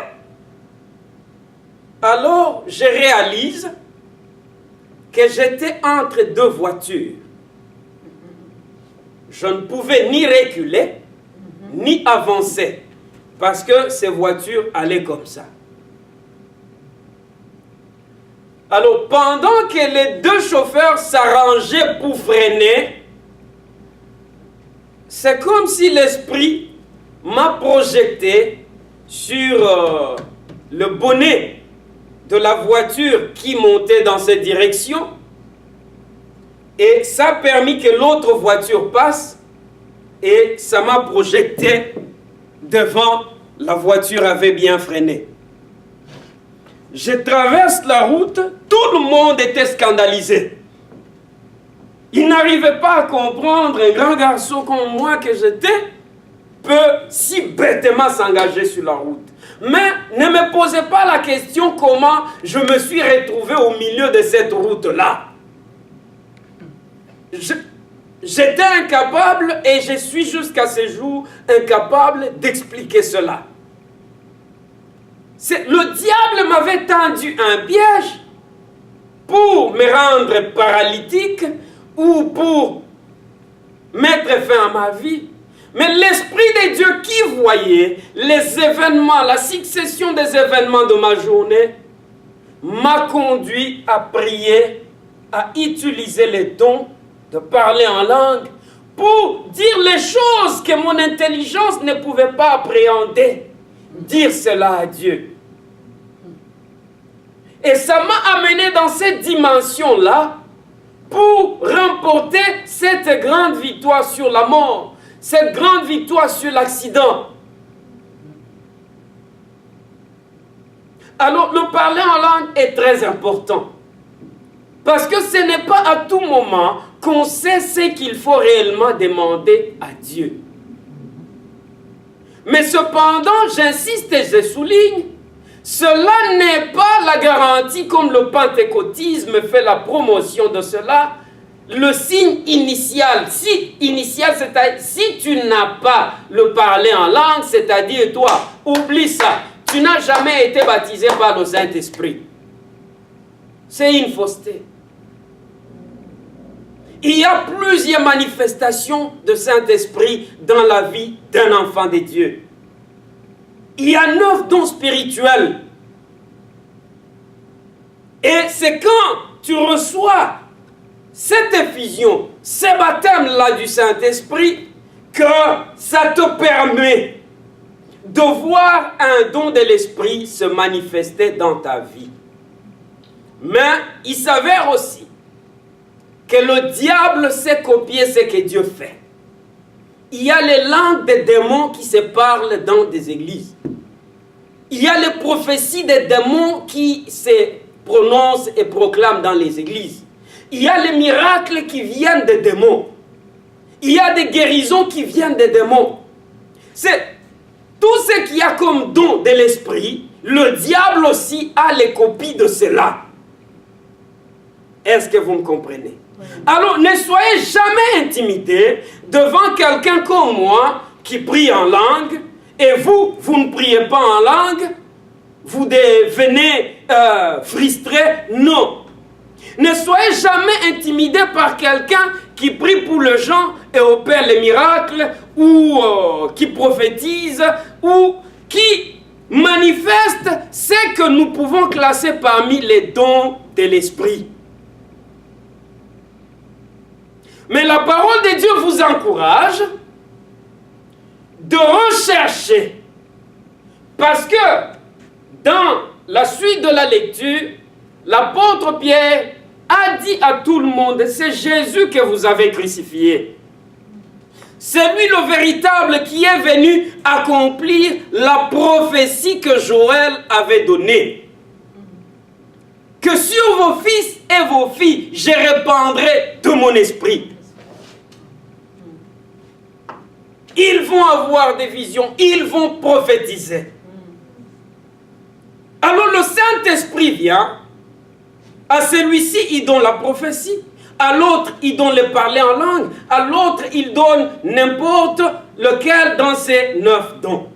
Alors, je réalise que j'étais entre deux voitures. Je ne pouvais ni reculer, ni avancer, parce que ces voitures allaient comme ça. Alors, pendant que les deux chauffeurs s'arrangeaient pour freiner, c'est comme si l'esprit m'a projeté sur le bonnet de la voiture qui montait dans cette direction. Et ça a permis que l'autre voiture passe et ça m'a projeté devant. La voiture avait bien freiné. Je traverse la route, tout le monde était scandalisé. Il n'arrivait pas à comprendre un grand garçon comme moi que j'étais peut si bêtement s'engager sur la route. Mais ne me posez pas la question comment je me suis retrouvé au milieu de cette route-là. J'étais incapable et je suis jusqu'à ce jour incapable d'expliquer cela. Le diable m'avait tendu un piège pour me rendre paralytique ou pour mettre fin à ma vie. Mais l'Esprit de Dieu qui voyait les événements, la succession des événements de ma journée, m'a conduit à prier, à utiliser les dons de parler en langue pour dire les choses que mon intelligence ne pouvait pas appréhender. Dire cela à Dieu. Et ça m'a amené dans cette dimension-là pour remporter cette grande victoire sur la mort, cette grande victoire sur l'accident. Alors, le parler en langue est très important. Parce que ce n'est pas à tout moment qu'on sait ce qu'il faut réellement demander à Dieu. Mais cependant, j'insiste et je souligne, cela n'est pas la garantie comme le pentecôtisme fait la promotion de cela. Le signe initial, c'est-à-dire si tu n'as pas le parler en langue, c'est-à-dire toi, oublie ça, tu n'as jamais été baptisé par le Saint-Esprit. C'est une fausseté. Il y a plusieurs manifestations de Saint-Esprit dans la vie d'un enfant de Dieu. Il y a 9 dons spirituels. Et c'est quand tu reçois cette effusion, ce baptême-là du Saint-Esprit, que ça te permet de voir un don de l'Esprit se manifester dans ta vie. Mais il s'avère aussi que le diable sait copier ce que Dieu fait. Il y a les langues des démons qui se parlent dans des églises. Il y a les prophéties des démons qui se prononcent et proclament dans les églises. Il y a les miracles qui viennent des démons. Il y a des guérisons qui viennent des démons. C'est tout ce qu'il y a comme don de l'esprit. Le diable aussi a les copies de cela. Est-ce que vous me comprenez? Alors, ne soyez jamais intimidés devant quelqu'un comme moi qui prie en langue et vous ne priez pas en langue, vous devenez frustré. Non. Ne soyez jamais intimidés par quelqu'un qui prie pour les gens et opère les miracles ou qui prophétise ou qui manifeste ce que nous pouvons classer parmi les dons de l'esprit. Mais la parole de Dieu vous encourage de rechercher. Parce que dans la suite de la lecture, l'apôtre Pierre a dit à tout le monde, c'est Jésus que vous avez crucifié. C'est lui le véritable qui est venu accomplir la prophétie que Joël avait donnée. Que sur vos fils et vos filles, je répandrai de mon esprit. Ils vont avoir des visions, ils vont prophétiser. Alors le Saint-Esprit vient, à celui-ci il donne la prophétie, à l'autre il donne le parler en langue, à l'autre il donne n'importe lequel dans ces 9 dons.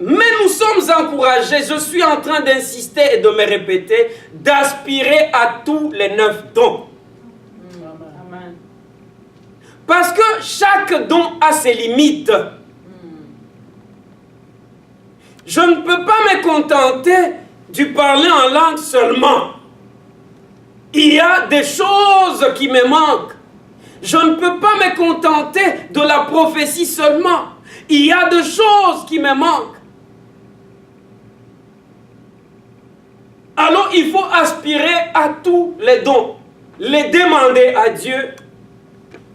Mais nous sommes encouragés, je suis en train d'insister et de me répéter, d'aspirer à tous les 9 dons. Amen. Parce que chaque don a ses limites. Je ne peux pas me contenter du parler en langue seulement. Il y a des choses qui me manquent. Je ne peux pas me contenter de la prophétie seulement. Il y a des choses qui me manquent. Alors il faut aspirer à tous les dons. Les demander à Dieu.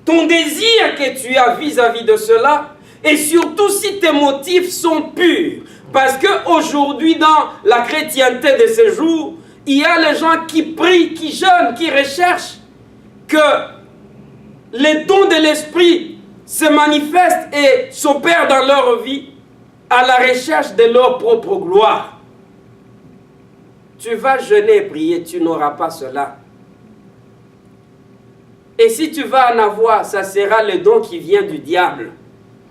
Ton désir que tu as vis-à-vis de cela. Et surtout si tes motifs sont purs. Parce qu'aujourd'hui, dans la chrétienté de ces jours, il y a les gens qui prient, qui jeûnent, qui recherchent que les dons de l'esprit se manifestent et s'opèrent dans leur vie à la recherche de leur propre gloire. Tu vas jeûner et prier, tu n'auras pas cela. Et si tu vas en avoir, ça sera le don qui vient du diable.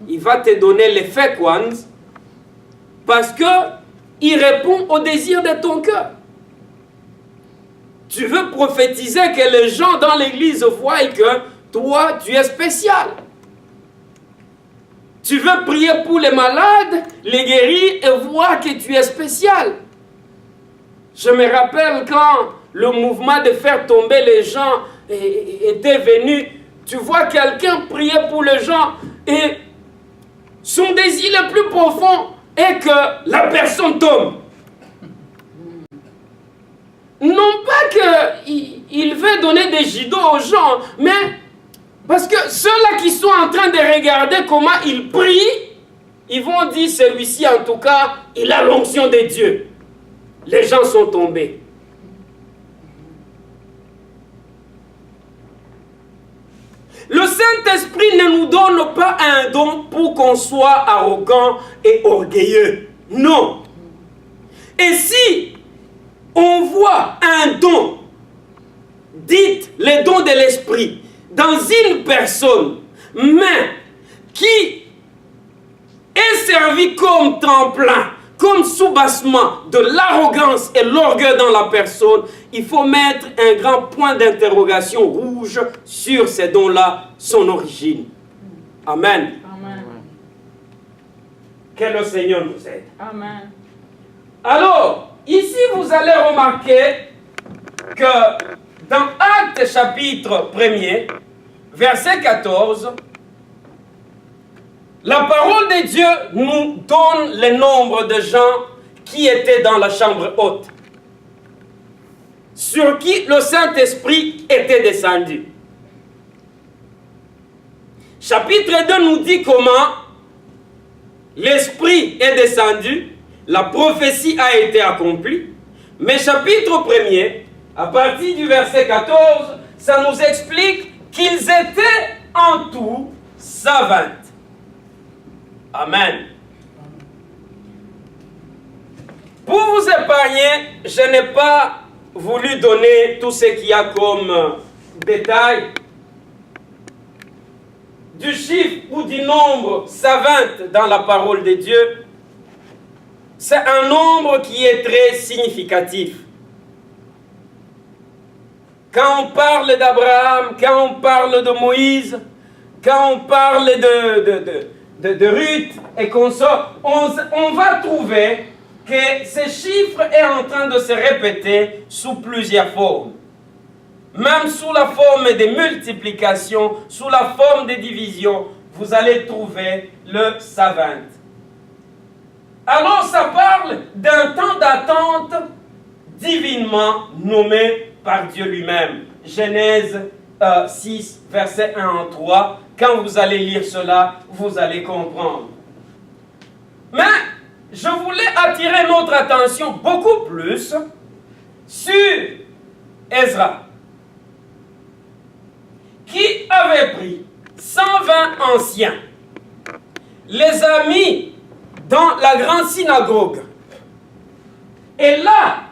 Il va te donner l'effet quant, parce qu'il répond au désir de ton cœur. Tu veux prophétiser que les gens dans l'église voient que toi, tu es spécial. Tu veux prier pour les malades, les guérir et voir que tu es spécial. Je me rappelle quand le mouvement de faire tomber les gens était venu, tu vois quelqu'un prier pour les gens et son désir le plus profond est que la personne tombe. Non pas qu'il veut donner des gigots aux gens, mais parce que ceux-là qui sont en train de regarder comment il prie, ils vont dire celui-ci en tout cas, il a l'onction de Dieu. Les gens sont tombés. Le Saint-Esprit ne nous donne pas un don pour qu'on soit arrogant et orgueilleux. Non. Et si on voit un don, dites les dons de l'Esprit, dans une personne, mais qui est servi comme tremplin, comme soubassement de l'arrogance et l'orgueil dans la personne, il faut mettre un grand point d'interrogation rouge sur ces dons-là, son origine. Amen. Amen. Que le Seigneur nous aide. Amen. Alors, ici vous allez remarquer que dans Actes chapitre 1er, verset 14, la parole de Dieu nous donne le nombre de gens qui étaient dans la chambre haute. sur qui le Saint-Esprit était descendu. Chapitre 2 nous dit comment l'Esprit est descendu, la prophétie a été accomplie. Mais chapitre 1er, à partir du verset 14, ça nous explique qu'ils étaient en tout 120. Amen. Pour vous épargner, je n'ai pas voulu donner tout ce qu'il y a comme détail du chiffre ou du nombre 120 dans la parole de Dieu. C'est un nombre qui est très significatif. Quand on parle d'Abraham, quand on parle de Moïse, quand on parle de Ruth et consorts, on va trouver que ce chiffre est en train de se répéter sous plusieurs formes. Même sous la forme de multiplication, sous la forme de division, vous allez trouver le 120. Alors ça parle d'un temps d'attente divinement nommé par Dieu lui-même. Genèse 6, verset 1 en 3. Quand vous allez lire cela, vous allez comprendre. Mais je voulais attirer notre attention beaucoup plus sur Ezra, qui avait pris 120 anciens, les a mis dans la grande synagogue. Et là,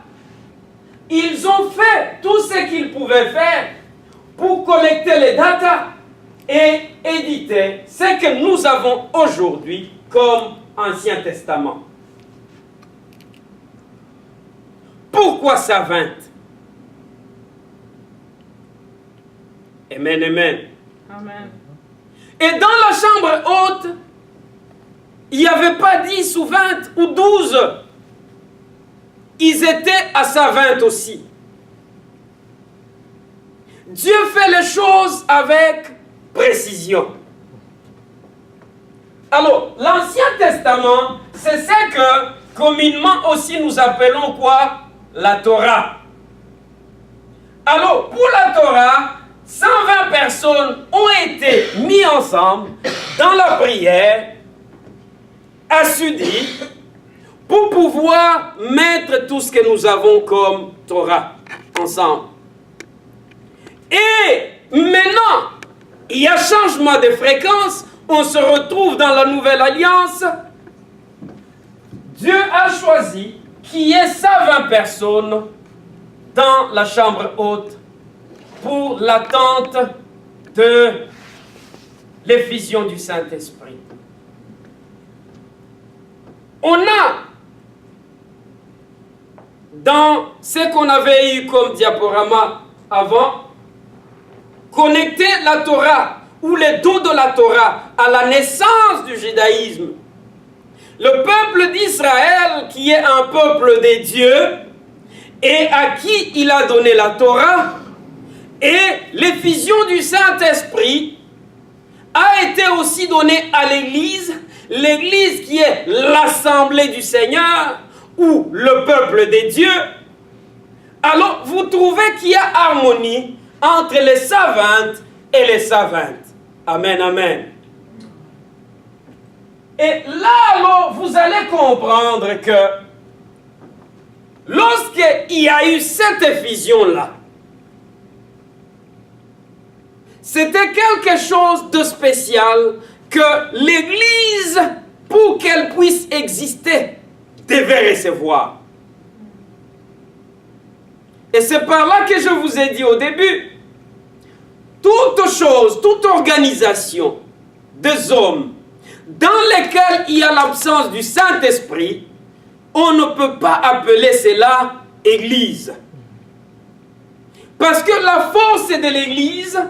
ils ont fait tout ce qu'ils pouvaient faire pour collecter les datas et éditer ce que nous avons aujourd'hui comme Ancien Testament. Pourquoi ça 20? Amen, amen. Amen. Et dans la chambre haute, il n'y avait pas 10 ou 20 ou 12. Ils étaient à 120 aussi. Dieu fait les choses avec précision. Alors, l'Ancien Testament, c'est ce que communément aussi nous appelons quoi? La Torah. Alors, pour la Torah, 120 personnes ont été mises ensemble dans la prière, assoudis, pour pouvoir mettre tout ce que nous avons comme Torah ensemble. Et maintenant, il y a changement de fréquence, on se retrouve dans la nouvelle alliance. Dieu a choisi qu'il y ait 120 personnes dans la chambre haute pour l'attente de l'effusion du Saint-Esprit. On a, dans ce qu'on avait eu comme diaporama avant, connecté la Torah ou les dons de la Torah à la naissance du judaïsme. Le peuple d'Israël, qui est un peuple de Dieu, et à qui il a donné la Torah, et l'effusion du Saint-Esprit a été aussi donnée à l'Église, l'Église qui est l'assemblée du Seigneur, ou le peuple de Dieu. Alors, vous trouvez qu'il y a harmonie entre les 120 et les 120. Amen, amen. Et là, alors, vous allez comprendre que lorsqu'il y a eu cette effusion-là, c'était quelque chose de spécial que l'Église, pour qu'elle puisse exister, devait recevoir. Et c'est par là que je vous ai dit au début, toute chose, toute organisation des hommes dans lesquels il y a l'absence du Saint-Esprit, on ne peut pas appeler cela Église. Parce que la force de l'Église,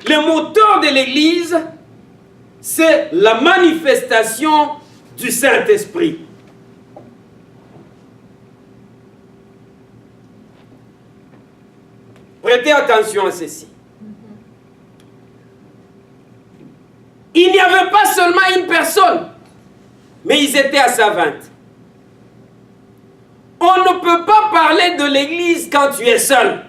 le moteur de l'Église, c'est la manifestation du Saint-Esprit. Prêtez attention à ceci. Il n'y avait pas seulement une personne, mais ils étaient à 120. On ne peut pas parler de l'Église quand tu es seul.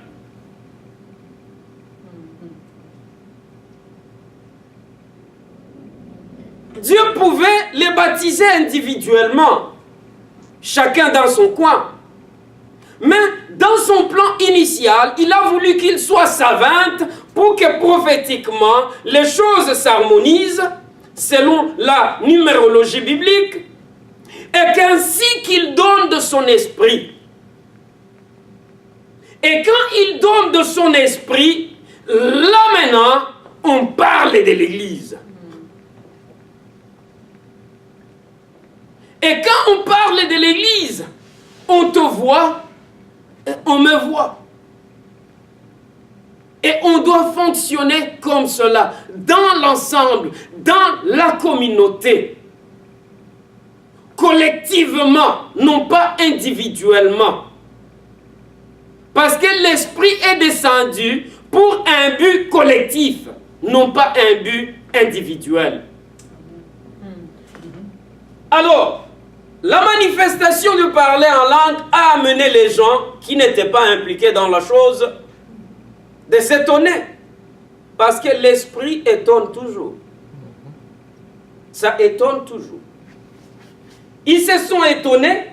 Dieu pouvait les baptiser individuellement, chacun dans son coin. Mais dans son plan initial, il a voulu qu'ils soient 120 pour que prophétiquement les choses s'harmonisent selon la numérologie biblique et qu'ainsi qu'il donne de son esprit. Et quand il donne de son esprit, là maintenant, on parle de l'Église. Et quand on parle de l'Église, on te voit, on me voit. Et on doit fonctionner comme cela, dans l'ensemble, dans la communauté, collectivement, non pas individuellement. Parce que l'Esprit est descendu pour un but collectif, non pas un but individuel. Alors, la manifestation de parler en langue a amené les gens qui n'étaient pas impliqués dans la chose de s'étonner. Parce que l'esprit étonne toujours. Ça étonne toujours. Ils se sont étonnés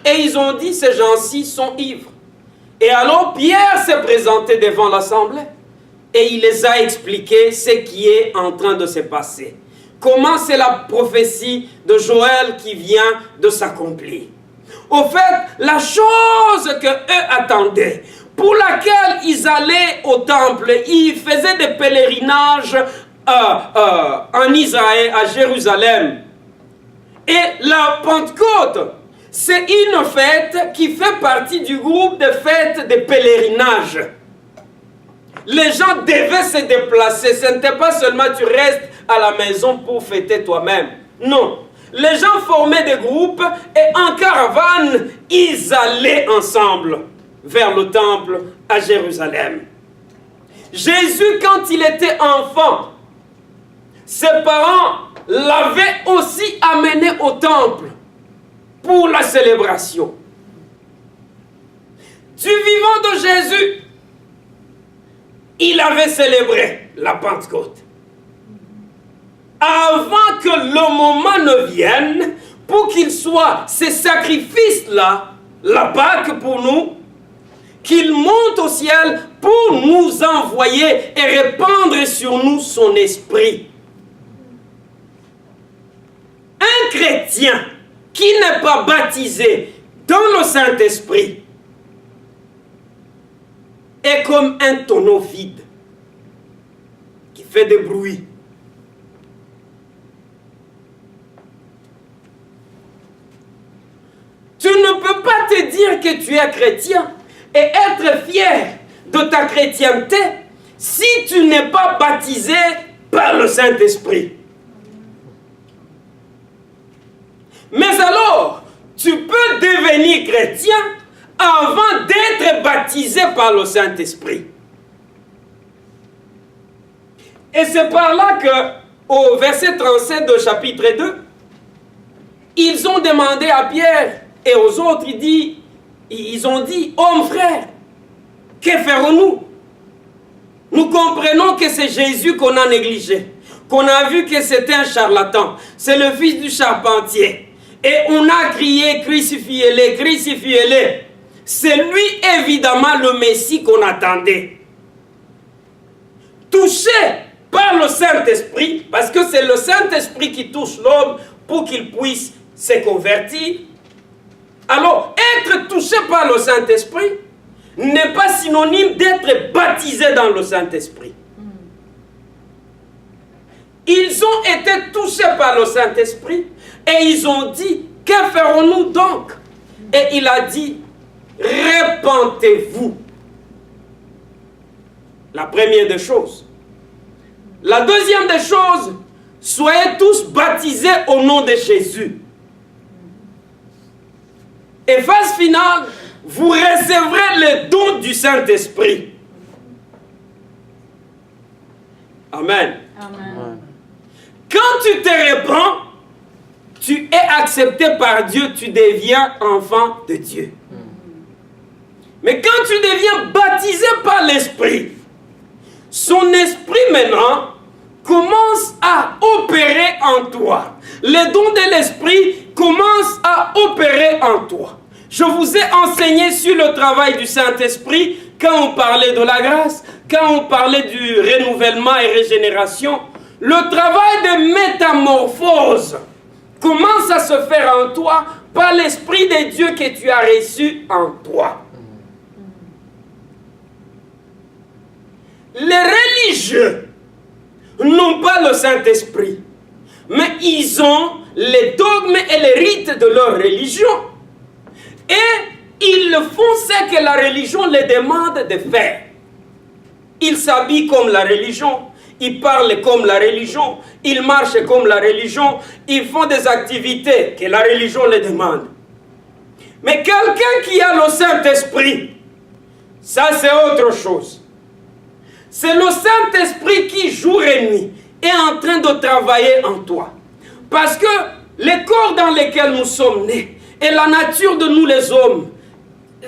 et ils ont dit, ces gens-ci sont ivres. Et alors Pierre s'est présenté devant l'assemblée et il les a expliqué ce qui est en train de se passer. Comment c'est la prophétie de Joël qui vient de s'accomplir. Au fait, la chose que eux attendaient, pour laquelle ils allaient au temple, ils faisaient des pèlerinages en Israël, à Jérusalem. Et la Pentecôte, c'est une fête qui fait partie du groupe de fêtes de pèlerinage. Les gens devaient se déplacer. Ce n'était pas seulement tu restes à la maison pour fêter toi-même. Non. Les gens formaient des groupes et en caravane, ils allaient ensemble vers le temple à Jérusalem. Jésus, quand il était enfant, ses parents l'avaient aussi amené au temple pour la célébration. Du vivant de Jésus, il avait célébré la Pentecôte. Avant que le moment ne vienne, pour qu'il soit ces sacrifices-là, la Pâque pour nous, qu'il monte au ciel pour nous envoyer et répandre sur nous son esprit. Un chrétien qui n'est pas baptisé dans le Saint-Esprit est comme un tonneau vide qui fait des bruits. Tu ne peux pas te dire que tu es chrétien et être fier de ta chrétienté si tu n'es pas baptisé par le Saint-Esprit. Mais alors, tu peux devenir chrétien avant d'être baptisé par le Saint-Esprit. Et c'est par là que, au verset 37 de chapitre 2, ils ont demandé à Pierre et aux autres, ils ont dit, « Hommes frères, que ferons-nous? Nous comprenons que c'est Jésus qu'on a négligé, qu'on a vu que c'était un charlatan, c'est le fils du charpentier. Et on a crié, crucifiez-le, crucifiez-le. C'est lui évidemment le Messie qu'on attendait. » Touché par le Saint-Esprit, parce que c'est le Saint-Esprit qui touche l'homme pour qu'il puisse se convertir. Alors, être touché par le Saint-Esprit n'est pas synonyme d'être baptisé dans le Saint-Esprit. Ils ont été touchés par le Saint-Esprit et ils ont dit, que ferons-nous donc? Et il a dit, répentez-vous. La première des choses. La deuxième des choses, soyez tous baptisés au nom de Jésus. Et phase finale, vous recevrez le don du Saint-Esprit. Amen. Amen. Quand tu te répands, tu es accepté par Dieu, tu deviens enfant de Dieu. Mais quand tu deviens baptisé par l'Esprit, son esprit maintenant commence à opérer en toi. Les dons de l'Esprit commencent à opérer en toi. Je vous ai enseigné sur le travail du Saint-Esprit quand on parlait de la grâce, quand on parlait du renouvellement et régénération. Le travail de métamorphose commence à se faire en toi par l'Esprit de Dieu que tu as reçu en toi. Les religieux n'ont pas le Saint-Esprit, mais ils ont les dogmes et les rites de leur religion. Et ils font ce que la religion les demande de faire. Ils s'habillent comme la religion, ils parlent comme la religion, ils marchent comme la religion, ils font des activités que la religion les demande. Mais quelqu'un qui a le Saint-Esprit, ça c'est autre chose. C'est le Saint-Esprit qui, jour et nuit, est en train de travailler en toi. Parce que les corps dans lesquels nous sommes nés et la nature de nous les hommes,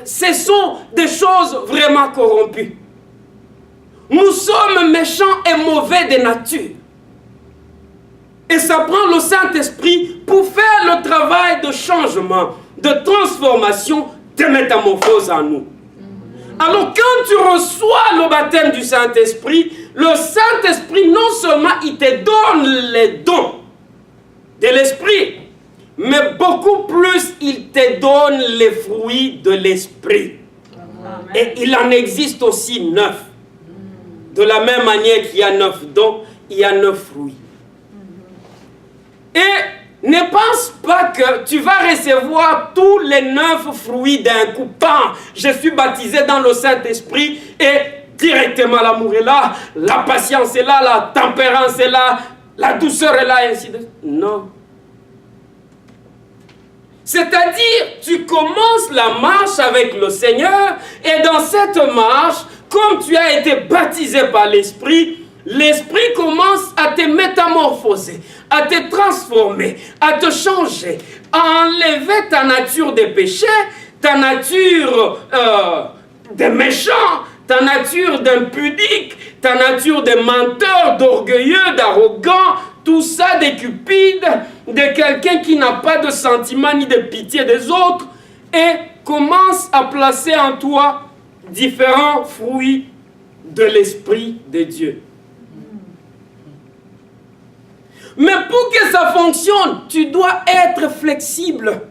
ce sont des choses vraiment corrompues. Nous sommes méchants et mauvais de nature. Et ça prend le Saint-Esprit pour faire le travail de changement, de transformation, de métamorphose en nous. Alors quand tu reçois le baptême du Saint-Esprit, le Saint-Esprit non seulement il te donne les dons de l'Esprit, mais beaucoup plus il te donne les fruits de l'Esprit. Et il en existe aussi 9. De la même manière qu'il y a 9 dons, il y a 9 fruits. Et ne pense pas que tu vas recevoir tous les 9 fruits d'un coup. Je suis baptisé dans le Saint-Esprit et directement l'amour est là, la patience est là, la tempérance est là, la douceur est là, et ainsi de suite. Non. C'est-à-dire, tu commences la marche avec le Seigneur et dans cette marche, comme tu as été baptisé par l'Esprit, l'Esprit commence à te métamorphoser, à te transformer, à te changer, à enlever ta nature de péché, ta nature de méchant, ta nature d'impudique, ta nature de menteur, d'orgueilleux, d'arrogant, tout ça de cupide, de quelqu'un qui n'a pas de sentiment ni de pitié des autres, et commence à placer en toi différents fruits de l'Esprit de Dieu. Mais pour que ça fonctionne, tu dois être flexible.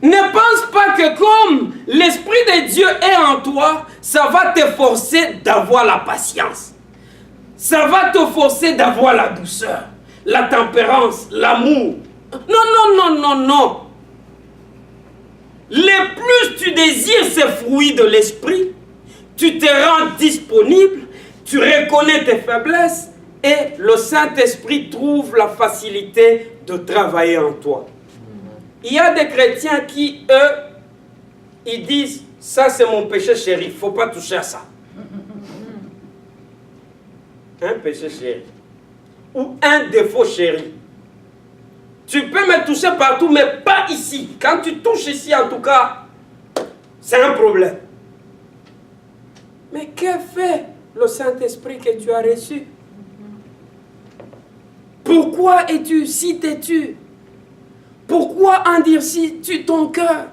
Ne pense pas que comme l'Esprit de Dieu est en toi, ça va te forcer d'avoir la patience. Ça va te forcer d'avoir la douceur, la tempérance, l'amour. Non. Le plus tu désires ces fruits de l'Esprit, tu te rends disponible, tu reconnais tes faiblesses et le Saint-Esprit trouve la facilité de travailler en toi. Il y a des chrétiens qui, eux, ils disent, ça c'est mon péché chéri, il ne faut pas toucher à ça. Un péché chéri. Ou un défaut chéri. Tu peux me toucher partout, mais pas ici. Quand tu touches ici, en tout cas, c'est un problème. Mais que fait le Saint-Esprit que tu as reçu? Pourquoi es-tu si têtu? Pourquoi endurcis-tu ton cœur?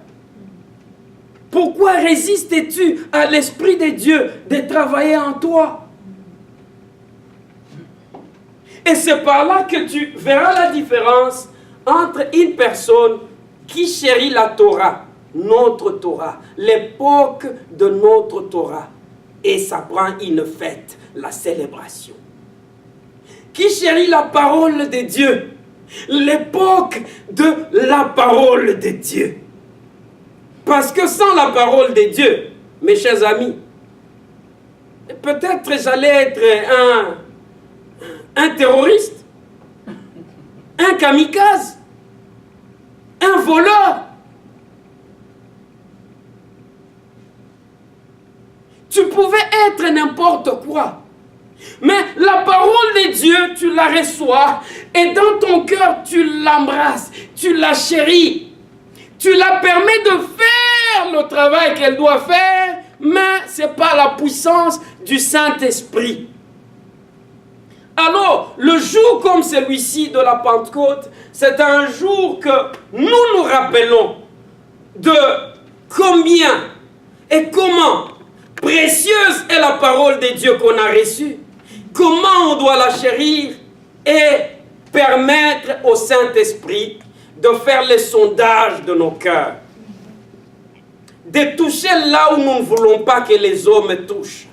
Pourquoi résistes-tu à l'Esprit de Dieu de travailler en toi? Et c'est par là que tu verras la différence entre une personne qui chérit la Torah, notre Torah, l'époque de notre Torah, et ça prend une fête, la célébration. Qui chérit la parole de Dieu, l'époque de la parole de Dieu. Parce que sans la parole de Dieu, mes chers amis, peut-être j'allais être un terroriste, un kamikaze, un voleur. Tu pouvais être n'importe quoi. Mais la parole de Dieu, tu la reçois et dans ton cœur, tu l'embrasses, tu la chéris. Tu la permets de faire le travail qu'elle doit faire, mais ce n'est pas la puissance du Saint-Esprit. Alors, le jour comme celui-ci de la Pentecôte, c'est un jour que nous nous rappelons de combien et comment précieuse est la parole de Dieu qu'on a reçue, comment on doit la chérir et permettre au Saint-Esprit de faire le sondage de nos cœurs, de toucher là où nous ne voulons pas que les hommes touchent.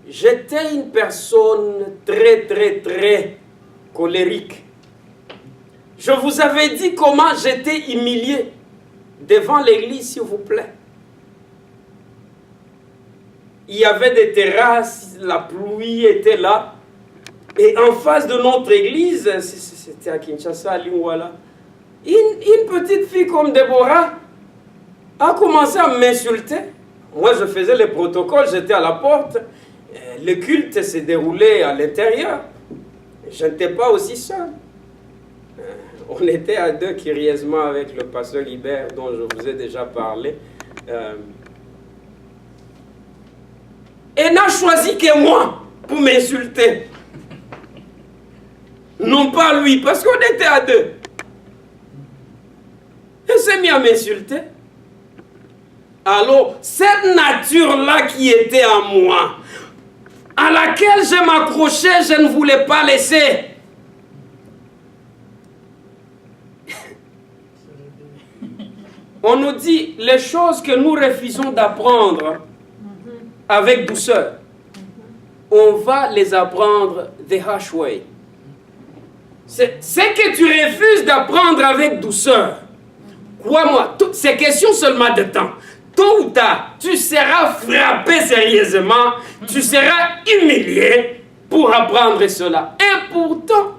J'étais une personne très colérique. Je vous avais dit comment j'étais humilié devant l'église, s'il vous plaît. Il y avait des terrasses, la pluie était là. Et en face de notre église, c'était à Kinshasa, à Lingwala, une petite fille comme Déborah a commencé à m'insulter. Moi, je faisais les protocoles, j'étais à la porte. Le culte s'est déroulé à l'intérieur. Je n'étais pas aussi seul. On était à deux, curieusement, avec le pasteur Libert, dont je vous ai déjà parlé. Elle n'a choisi que moi pour m'insulter. Non pas lui, parce qu'on était à deux. Elle s'est mise à m'insulter. Alors, cette nature-là qui était en moi, à laquelle je m'accrochais, je ne voulais pas laisser. On nous dit les choses que nous refusons d'apprendre avec douceur. On va les apprendre the harsh way. Ce que tu refuses d'apprendre avec douceur, crois-moi, c'est question seulement de temps. Tôt ou tard, tu seras frappé sérieusement, tu seras humilié pour apprendre cela. Et pourtant,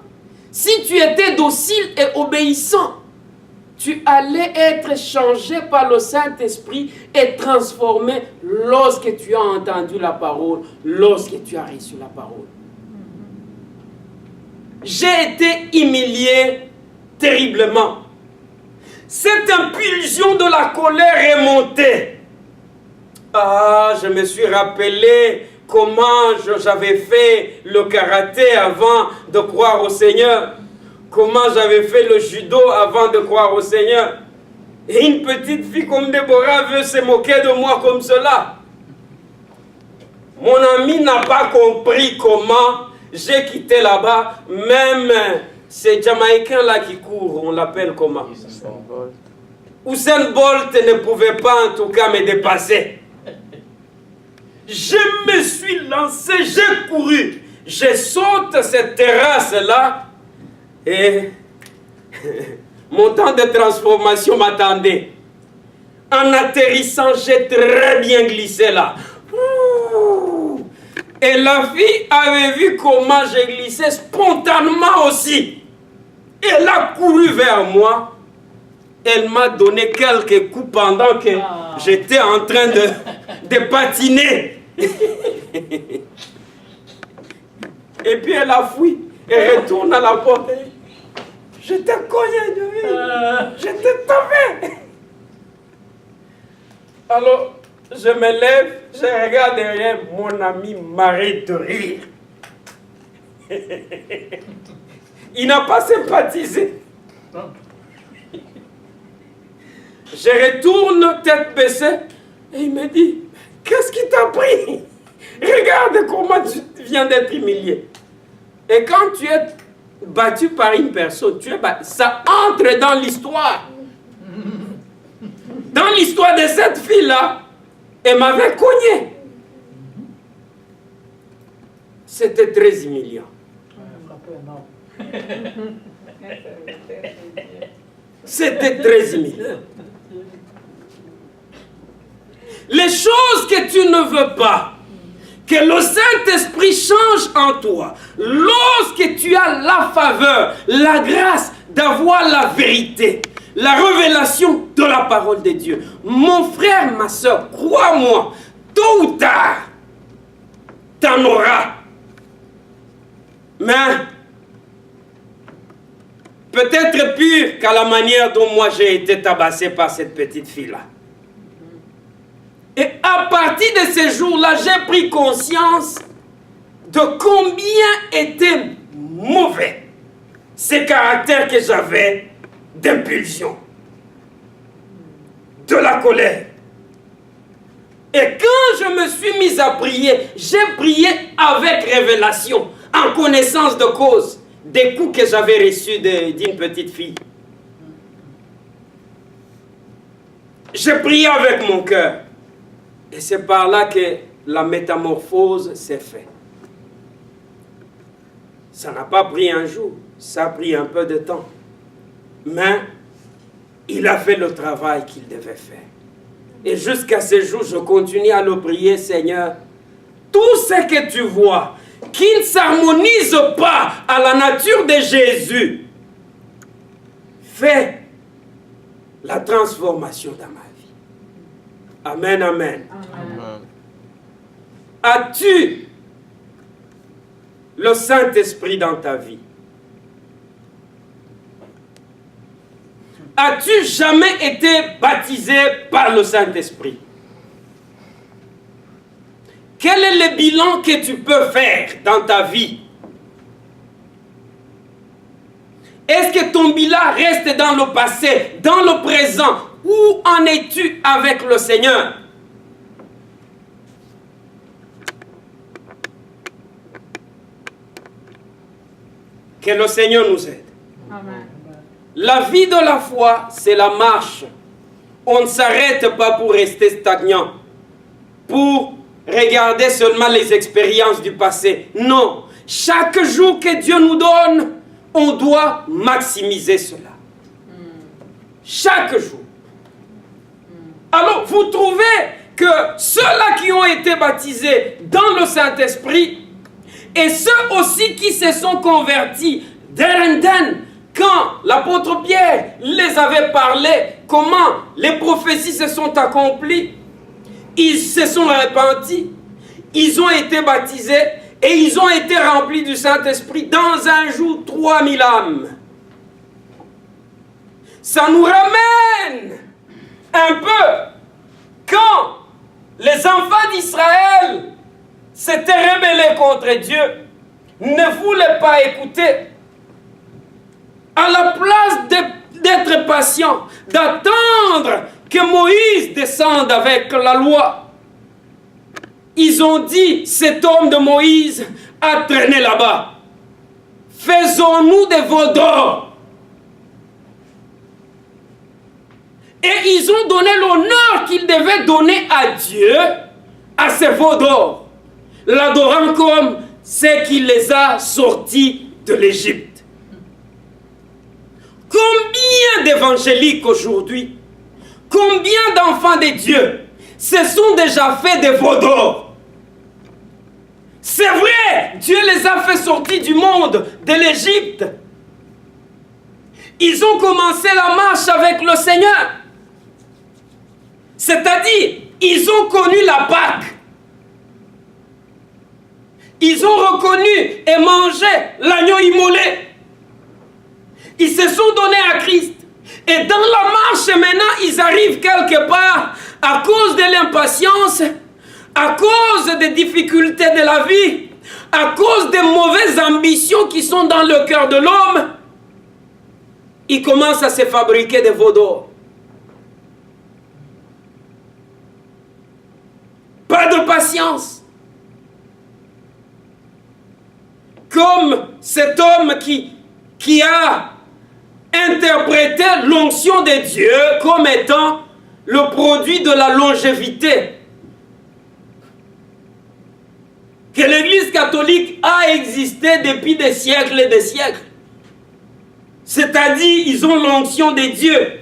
si tu étais docile et obéissant, tu allais être changé par le Saint-Esprit et transformé lorsque tu as entendu la parole, lorsque tu as reçu la parole. J'ai été humilié terriblement. Cette impulsion de la colère est montée. Ah, je me suis rappelé comment j'avais fait le karaté avant de croire au Seigneur. Comment j'avais fait le judo avant de croire au Seigneur. Et une petite fille comme Déborah veut se moquer de moi comme cela. Mon ami n'a pas compris comment j'ai quitté là-bas. Même ces Jamaïcains là qui courent, on l'appelle comment? Usain Bolt ne pouvait pas en tout cas me dépasser. Je me suis lancé, j'ai couru. Je saute cette terrasse là. Et mon temps de transformation m'attendait. En atterrissant, j'ai très bien glissé là. Et la fille avait vu comment j'ai glissé spontanément aussi. Elle a couru vers moi. Elle m'a donné quelques coups pendant que j'étais en train de patiner. Et puis elle a fui. Et retourne à la porte. Je t'ai cogné de vie. Je t'ai tombé. Alors, je me lève, je regarde derrière, mon ami m'arrête de rire. Il n'a pas sympathisé. Je retourne tête baissée et il me dit, qu'est-ce qui t'a pris? Regarde comment tu viens d'être humilié. Et quand tu es battu par une personne, ça entre dans l'histoire. Dans l'histoire de cette fille-là, elle m'avait cogné. C'était très humiliant. C'était très humiliant. Les choses que tu ne veux pas, que le Saint-Esprit change en toi, lorsque tu as la faveur, la grâce d'avoir la vérité, la révélation de la parole de Dieu. Mon frère, ma soeur, crois-moi, tôt ou tard, t'en auras. Mais peut-être pire qu'à la manière dont moi j'ai été tabassé par cette petite fille-là. Et à partir de ces jours-là, j'ai pris conscience de combien étaient mauvais ces caractères que j'avais d'impulsion, de la colère. Et quand je me suis mis à prier, j'ai prié avec révélation, en connaissance de cause, des coups que j'avais reçus d'une petite fille. J'ai prié avec mon cœur. Et c'est par là que la métamorphose s'est faite. Ça n'a pas pris un jour, ça a pris un peu de temps. Mais il a fait le travail qu'il devait faire. Et jusqu'à ce jour, je continue à le prier, Seigneur. Tout ce que tu vois, qui ne s'harmonise pas à la nature de Jésus, fais la transformation dans ma vie. Amen, amen. Amen. As-tu le Saint-Esprit dans ta vie? As-tu jamais été baptisé par le Saint-Esprit? Quel est le bilan que tu peux faire dans ta vie? Est-ce que ton bilan reste dans le passé, dans le présent? Où en es-tu avec le Seigneur? Que le Seigneur nous aide. Amen. La vie de la foi, c'est la marche. On ne s'arrête pas pour rester stagnant, pour regarder seulement les expériences du passé. Non, chaque jour que Dieu nous donne, on doit maximiser cela. Chaque jour. Alors, vous trouvez que ceux-là qui ont été baptisés dans le Saint-Esprit et ceux aussi qui se sont convertis quand l'apôtre Pierre les avait parlé, comment les prophéties se sont accomplies, ils se sont repentis, ils ont été baptisés et ils ont été remplis du Saint-Esprit. Dans un jour, 3000 âmes. Ça nous ramène un peu quand les enfants d'Israël s'étaient rebellés contre Dieu, ne voulaient pas écouter. À la place d'être patient, d'attendre que Moïse descende avec la loi, ils ont dit, cet homme de Moïse a traîné là-bas. Faisons-nous des veaux d'or. Et ils ont donné l'honneur qu'ils devaient donner à Dieu, à ces veaux d'or, l'adorant comme ce qui les a sortis de l'Égypte. Combien d'évangéliques aujourd'hui, combien d'enfants de Dieu se sont déjà fait des veaux d'or? C'est vrai, Dieu les a fait sortir du monde, de l'Égypte. Ils ont commencé la marche avec le Seigneur. C'est-à-dire, ils ont connu la Pâque. Ils ont reconnu et mangé l'agneau immolé. Ils se sont donnés à Christ. Et dans la marche maintenant, ils arrivent quelque part à cause de l'impatience, à cause des difficultés de la vie, à cause des mauvaises ambitions qui sont dans le cœur de l'homme. Ils commencent à se fabriquer des veaux d'or. Pas de patience. Comme cet homme qui a interprété l'onction de Dieu comme étant le produit de la longévité. Que l'Église catholique a existé depuis des siècles et des siècles. C'est-à-dire, ils ont l'onction de Dieu.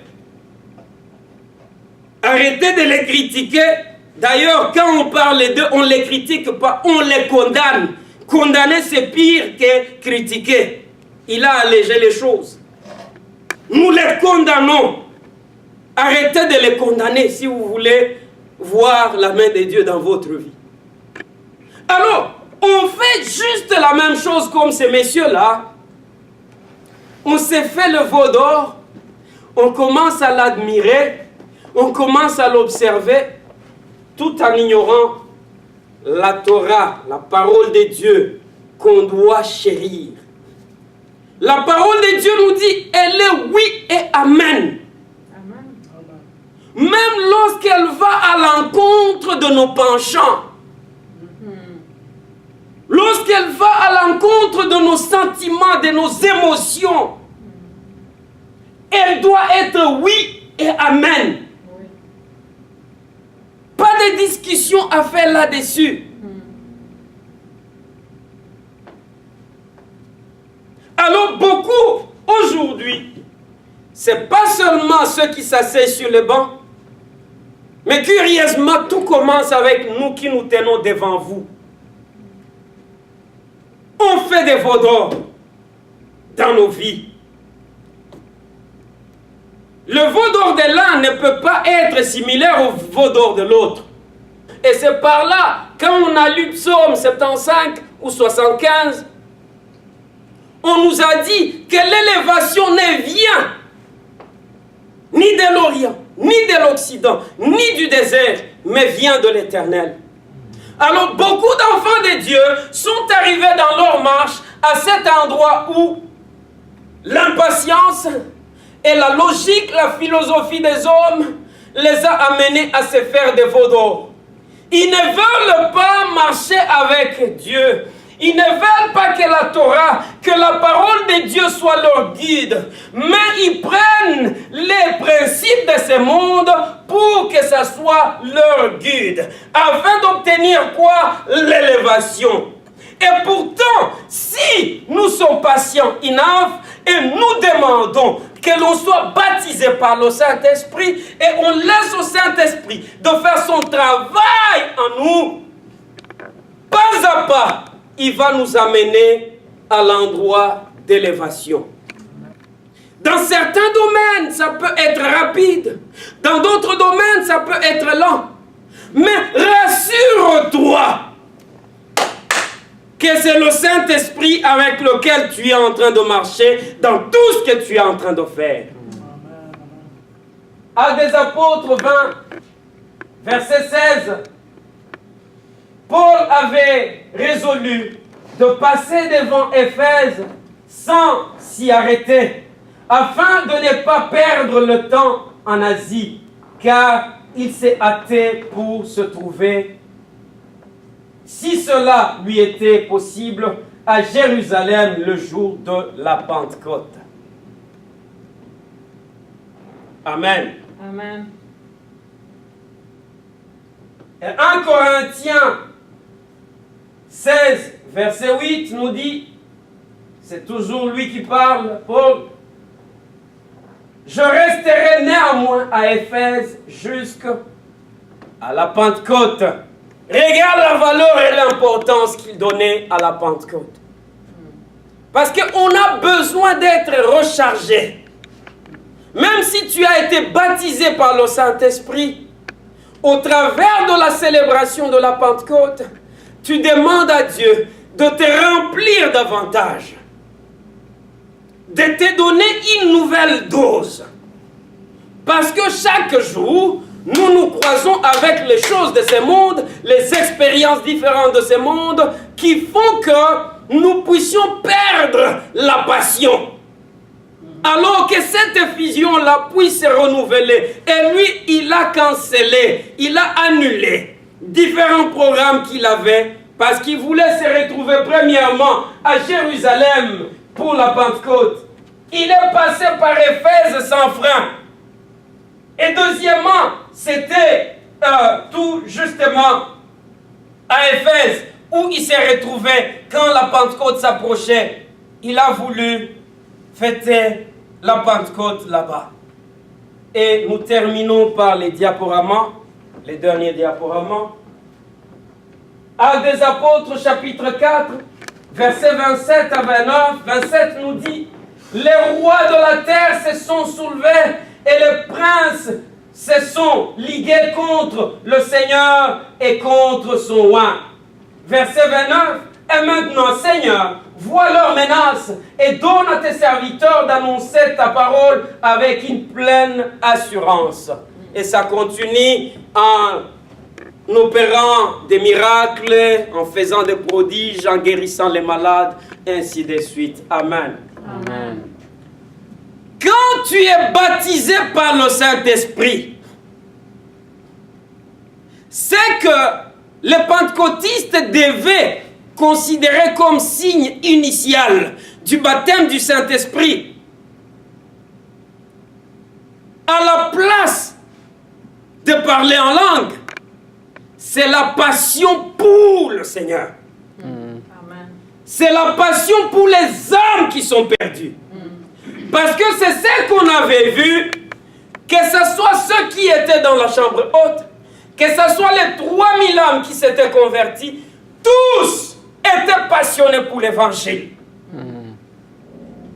Arrêtez de les critiquer. D'ailleurs, quand on parle d'eux, on ne les critique pas, on les condamne. Condamner, c'est pire que critiquer. Il a allégé les choses. Nous les condamnons. Arrêtez de les condamner si vous voulez voir la main de Dieu dans votre vie. Alors, on fait juste la même chose comme ces messieurs-là. on s'est fait le veau d'or, on commence à l'admirer, on commence à l'observer, tout en ignorant la Torah, la parole de Dieu qu'on doit chérir. La parole de Dieu nous dit, elle est oui et amen. Même lorsqu'elle va à l'encontre de nos penchants, lorsqu'elle va à l'encontre de nos sentiments, de nos émotions, elle doit être oui et amen. Pas de discussion à faire là-dessus. Alors beaucoup, aujourd'hui, c'est pas seulement ceux qui s'asseyent sur le banc, mais curieusement, tout commence avec nous qui nous tenons devant vous. On fait des veaux d'or dans nos vies. Le veau d'or de l'un ne peut pas être similaire au veau d'or de l'autre. Et c'est par là, quand on a lu Psaume 75 ou 75, on nous a dit que l'élévation ne vient ni de l'Orient, ni de l'Occident, ni du désert, mais vient de l'Éternel. Alors beaucoup d'enfants de Dieu sont arrivés dans leur marche à cet endroit où l'impatience et la logique, la philosophie des hommes les a amenés à se faire des veaux d'or. Ils ne veulent pas marcher avec Dieu. Ils ne veulent pas que la Torah, que la parole de Dieu soit leur guide. Mais ils prennent les principes de ce monde pour que ça soit leur guide. Afin d'obtenir quoi? L'élévation. Et pourtant, si nous sommes patients, enough, et nous demandons que l'on soit baptisé par le Saint-Esprit, et on laisse au Saint-Esprit de faire son travail en nous, pas à pas, il va nous amener à l'endroit d'élévation. Dans certains domaines, ça peut être rapide. Dans d'autres domaines, ça peut être lent. Mais rassure-toi que c'est le Saint-Esprit avec lequel tu es en train de marcher dans tout ce que tu es en train de faire. Actes des Apôtres 20, verset 16. Paul avait résolu de passer devant Éphèse sans s'y arrêter, afin de ne pas perdre le temps en Asie, car il s'est hâté pour se trouver, si cela lui était possible, à Jérusalem le jour de la Pentecôte. Amen. Amen. Et 1 Corinthiens 16, verset 8 nous dit, c'est toujours lui qui parle, Paul, je resterai néanmoins à Éphèse jusqu'à la Pentecôte. Regarde la valeur et l'importance qu'il donnait à la Pentecôte. Parce qu'on a besoin d'être rechargé. Même si tu as été baptisé par le Saint-Esprit, au travers de la célébration de la Pentecôte, tu demandes à Dieu de te remplir davantage, de te donner une nouvelle dose. Parce que chaque jour, nous nous croisons avec les choses de ce monde, les expériences différentes de ce monde, qui font que nous puissions perdre la passion. Alors que cette effusion-là puisse se renouveler. Et lui, il a cancellé, il a annulé différents programmes qu'il avait parce qu'il voulait se retrouver premièrement à Jérusalem pour la Pentecôte. Il est passé par Éphèse sans frein. Et deuxièmement, c'était tout justement à Éphèse où il s'est retrouvé quand la Pentecôte s'approchait. Il a voulu fêter la Pentecôte là-bas. Et nous terminons par les diaporamas, les derniers diaporamas. Actes des Apôtres, chapitre 4, versets 27 à 29. 27 nous dit, les rois de la terre se sont soulevés et les princes se sont ligués contre le Seigneur et contre son roi. Verset 29, Et maintenant, Seigneur, vois leurs menaces et donne à tes serviteurs d'annoncer ta parole avec une pleine assurance. Et ça continue en opérant des miracles, en faisant des prodiges, en guérissant les malades, ainsi de suite. Amen. Amen. Quand tu es baptisé par le Saint-Esprit, c'est que les pentecôtistes devaient considérer comme signe initial du baptême du Saint-Esprit, à la place de parler en langue, c'est la passion pour le Seigneur. Amen. C'est la passion pour les âmes qui sont perdues. Parce que c'est ce qu'on avait vu, que ce soit ceux qui étaient dans la chambre haute, que ce soit les 3000 âmes qui s'étaient convertis, tous étaient passionnés pour l'évangile.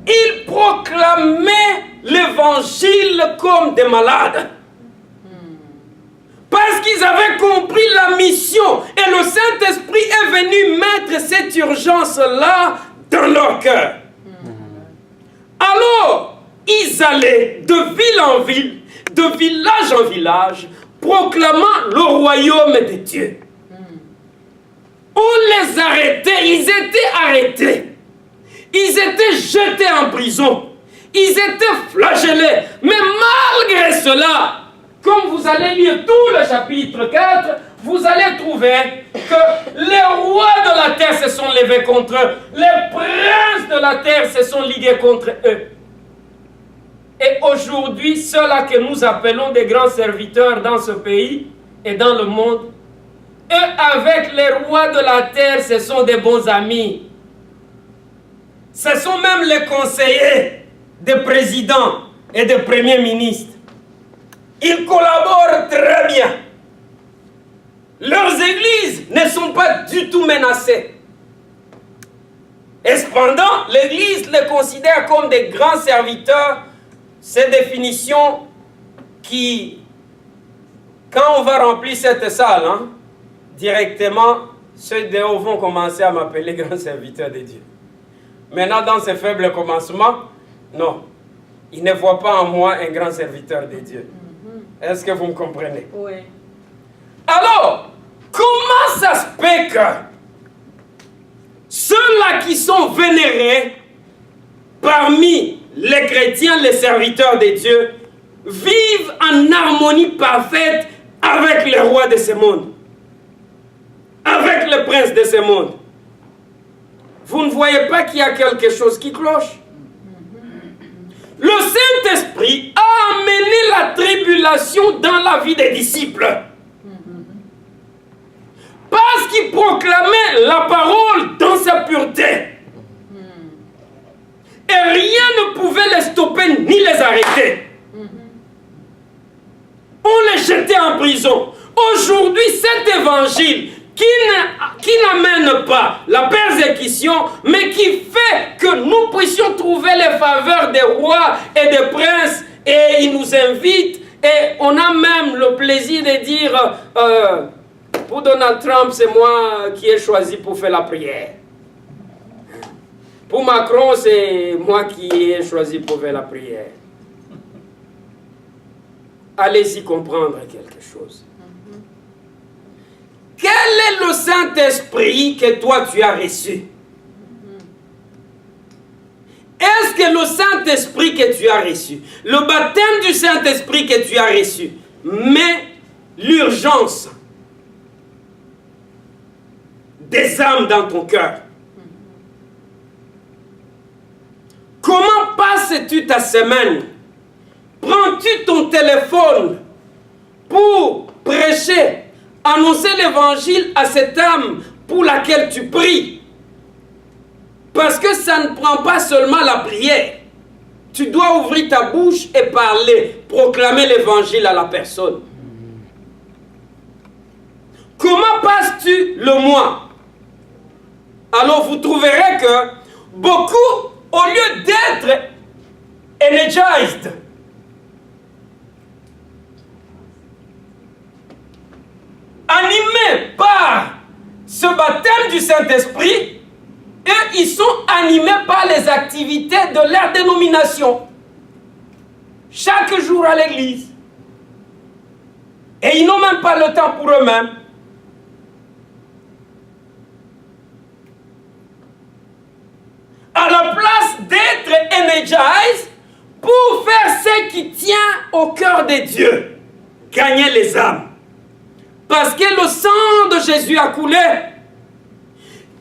Ils proclamaient l'évangile comme des malades. Parce qu'ils avaient compris la mission. Et le Saint-Esprit est venu mettre cette urgence-là dans leur cœur. Alors, ils allaient de ville en ville, de village en village, proclamant le royaume de Dieu. On les arrêtait, ils étaient arrêtés. Ils étaient jetés en prison. Ils étaient flagellés. Mais malgré cela, comme vous allez lire tout le chapitre 4, vous allez trouver que les rois de la terre se sont levés contre eux. Les princes de la terre se sont ligués contre eux. Et aujourd'hui, ceux-là que nous appelons des grands serviteurs dans ce pays et dans le monde, eux avec les rois de la terre, ce sont des bons amis. Ce sont même les conseillers des présidents et des premiers ministres. Ils collaborent très bien. Leurs églises ne sont pas du tout menacées. Et cependant, l'Église les considère comme des grands serviteurs. Ces définitions qui, quand on va remplir cette salle, directement, ceux de haut vont commencer à m'appeler grand serviteur de Dieu. Maintenant, dans ces faibles commencements, non. Ils ne voient pas en moi un grand serviteur de Dieu. Est-ce que vous me comprenez? Oui. Alors, comment ça se fait que ceux-là qui sont vénérés parmi les chrétiens, les serviteurs de Dieu, vivent en harmonie parfaite avec les rois de ce monde, avec les princes de ce monde? Vous ne voyez pas qu'il y a quelque chose qui cloche? Le Saint-Esprit a amené la tribulation dans la vie des disciples. Parce qu'ils proclamaient la parole dans sa pureté. Et rien ne pouvait les stopper ni les arrêter. On les jetait en prison. Aujourd'hui, cet évangile qui n'amène pas la persécution, mais qui fait que nous puissions trouver les faveurs des rois et des princes, et ils nous invitent, et on a même le plaisir de dire, pour Donald Trump, c'est moi qui ai choisi pour faire la prière. Pour Macron, c'est moi qui ai choisi pour faire la prière. Allez-y comprendre quelque chose. Quel est le Saint-Esprit que toi tu as reçu? Est-ce que le Saint-Esprit que tu as reçu, le baptême du Saint-Esprit que tu as reçu, met l'urgence des âmes dans ton cœur? Comment passes-tu ta semaine? Prends-tu ton téléphone pour prêcher, annoncer l'évangile à cette âme pour laquelle tu pries? Parce que ça ne prend pas seulement la prière. Tu dois ouvrir ta bouche et parler, proclamer l'évangile à la personne. Comment passes-tu le mois? Alors vous trouverez que beaucoup, au lieu d'être energized, animés par ce baptême du Saint-Esprit, Eux, ils sont animés par les activités de leur dénomination. Chaque jour à l'église. Et ils n'ont même pas le temps pour eux-mêmes. À la place d'être energized pour faire ce qui tient au cœur de Dieu. Gagner les âmes. Parce que le sang de Jésus a coulé.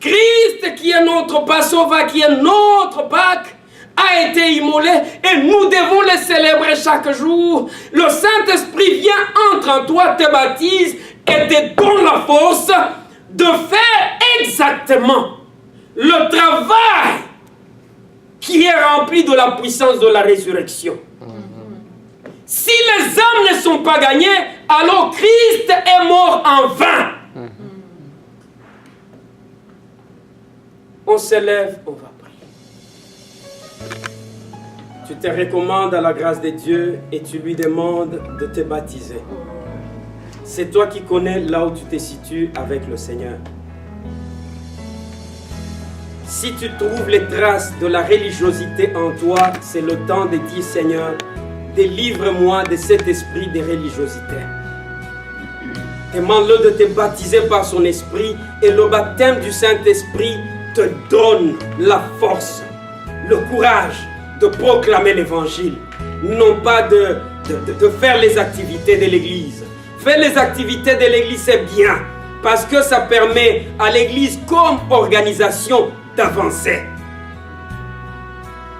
Christ qui est notre Passover, qui est notre Pâques, a été immolé et nous devons le célébrer chaque jour. Le Saint-Esprit vient entre en toi, te baptise et te donne la force de faire exactement le travail qui est rempli de la puissance de la résurrection. Si les âmes ne sont pas gagnées, alors Christ est mort en vain. On se lève, on va prier. Tu te recommandes à la grâce de Dieu et tu lui demandes de te baptiser. C'est toi qui connais là où tu te situes avec le Seigneur. Si tu trouves les traces de la religiosité en toi, c'est le temps de dire Seigneur, délivre-moi de cet esprit de religiosité. Demande-le de te baptiser par son esprit et le baptême du Saint-Esprit te donne la force, le courage de proclamer l'évangile, non pas de faire les activités de l'église. Faire les activités de l'église, c'est bien, parce que ça permet à l'église comme organisation d'avancer.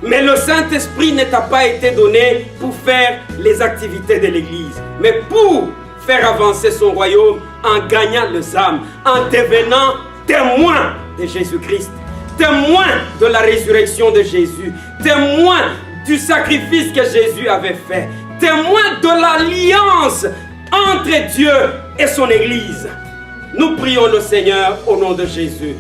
Mais le Saint-Esprit ne t'a pas été donné pour faire les activités de l'église, mais pour faire avancer son royaume en gagnant les âmes, en devenant témoin de Jésus-Christ, témoin de la résurrection de Jésus, témoin du sacrifice que Jésus avait fait, témoin de l'alliance entre Dieu et son Église. Nous prions le Seigneur au nom de Jésus.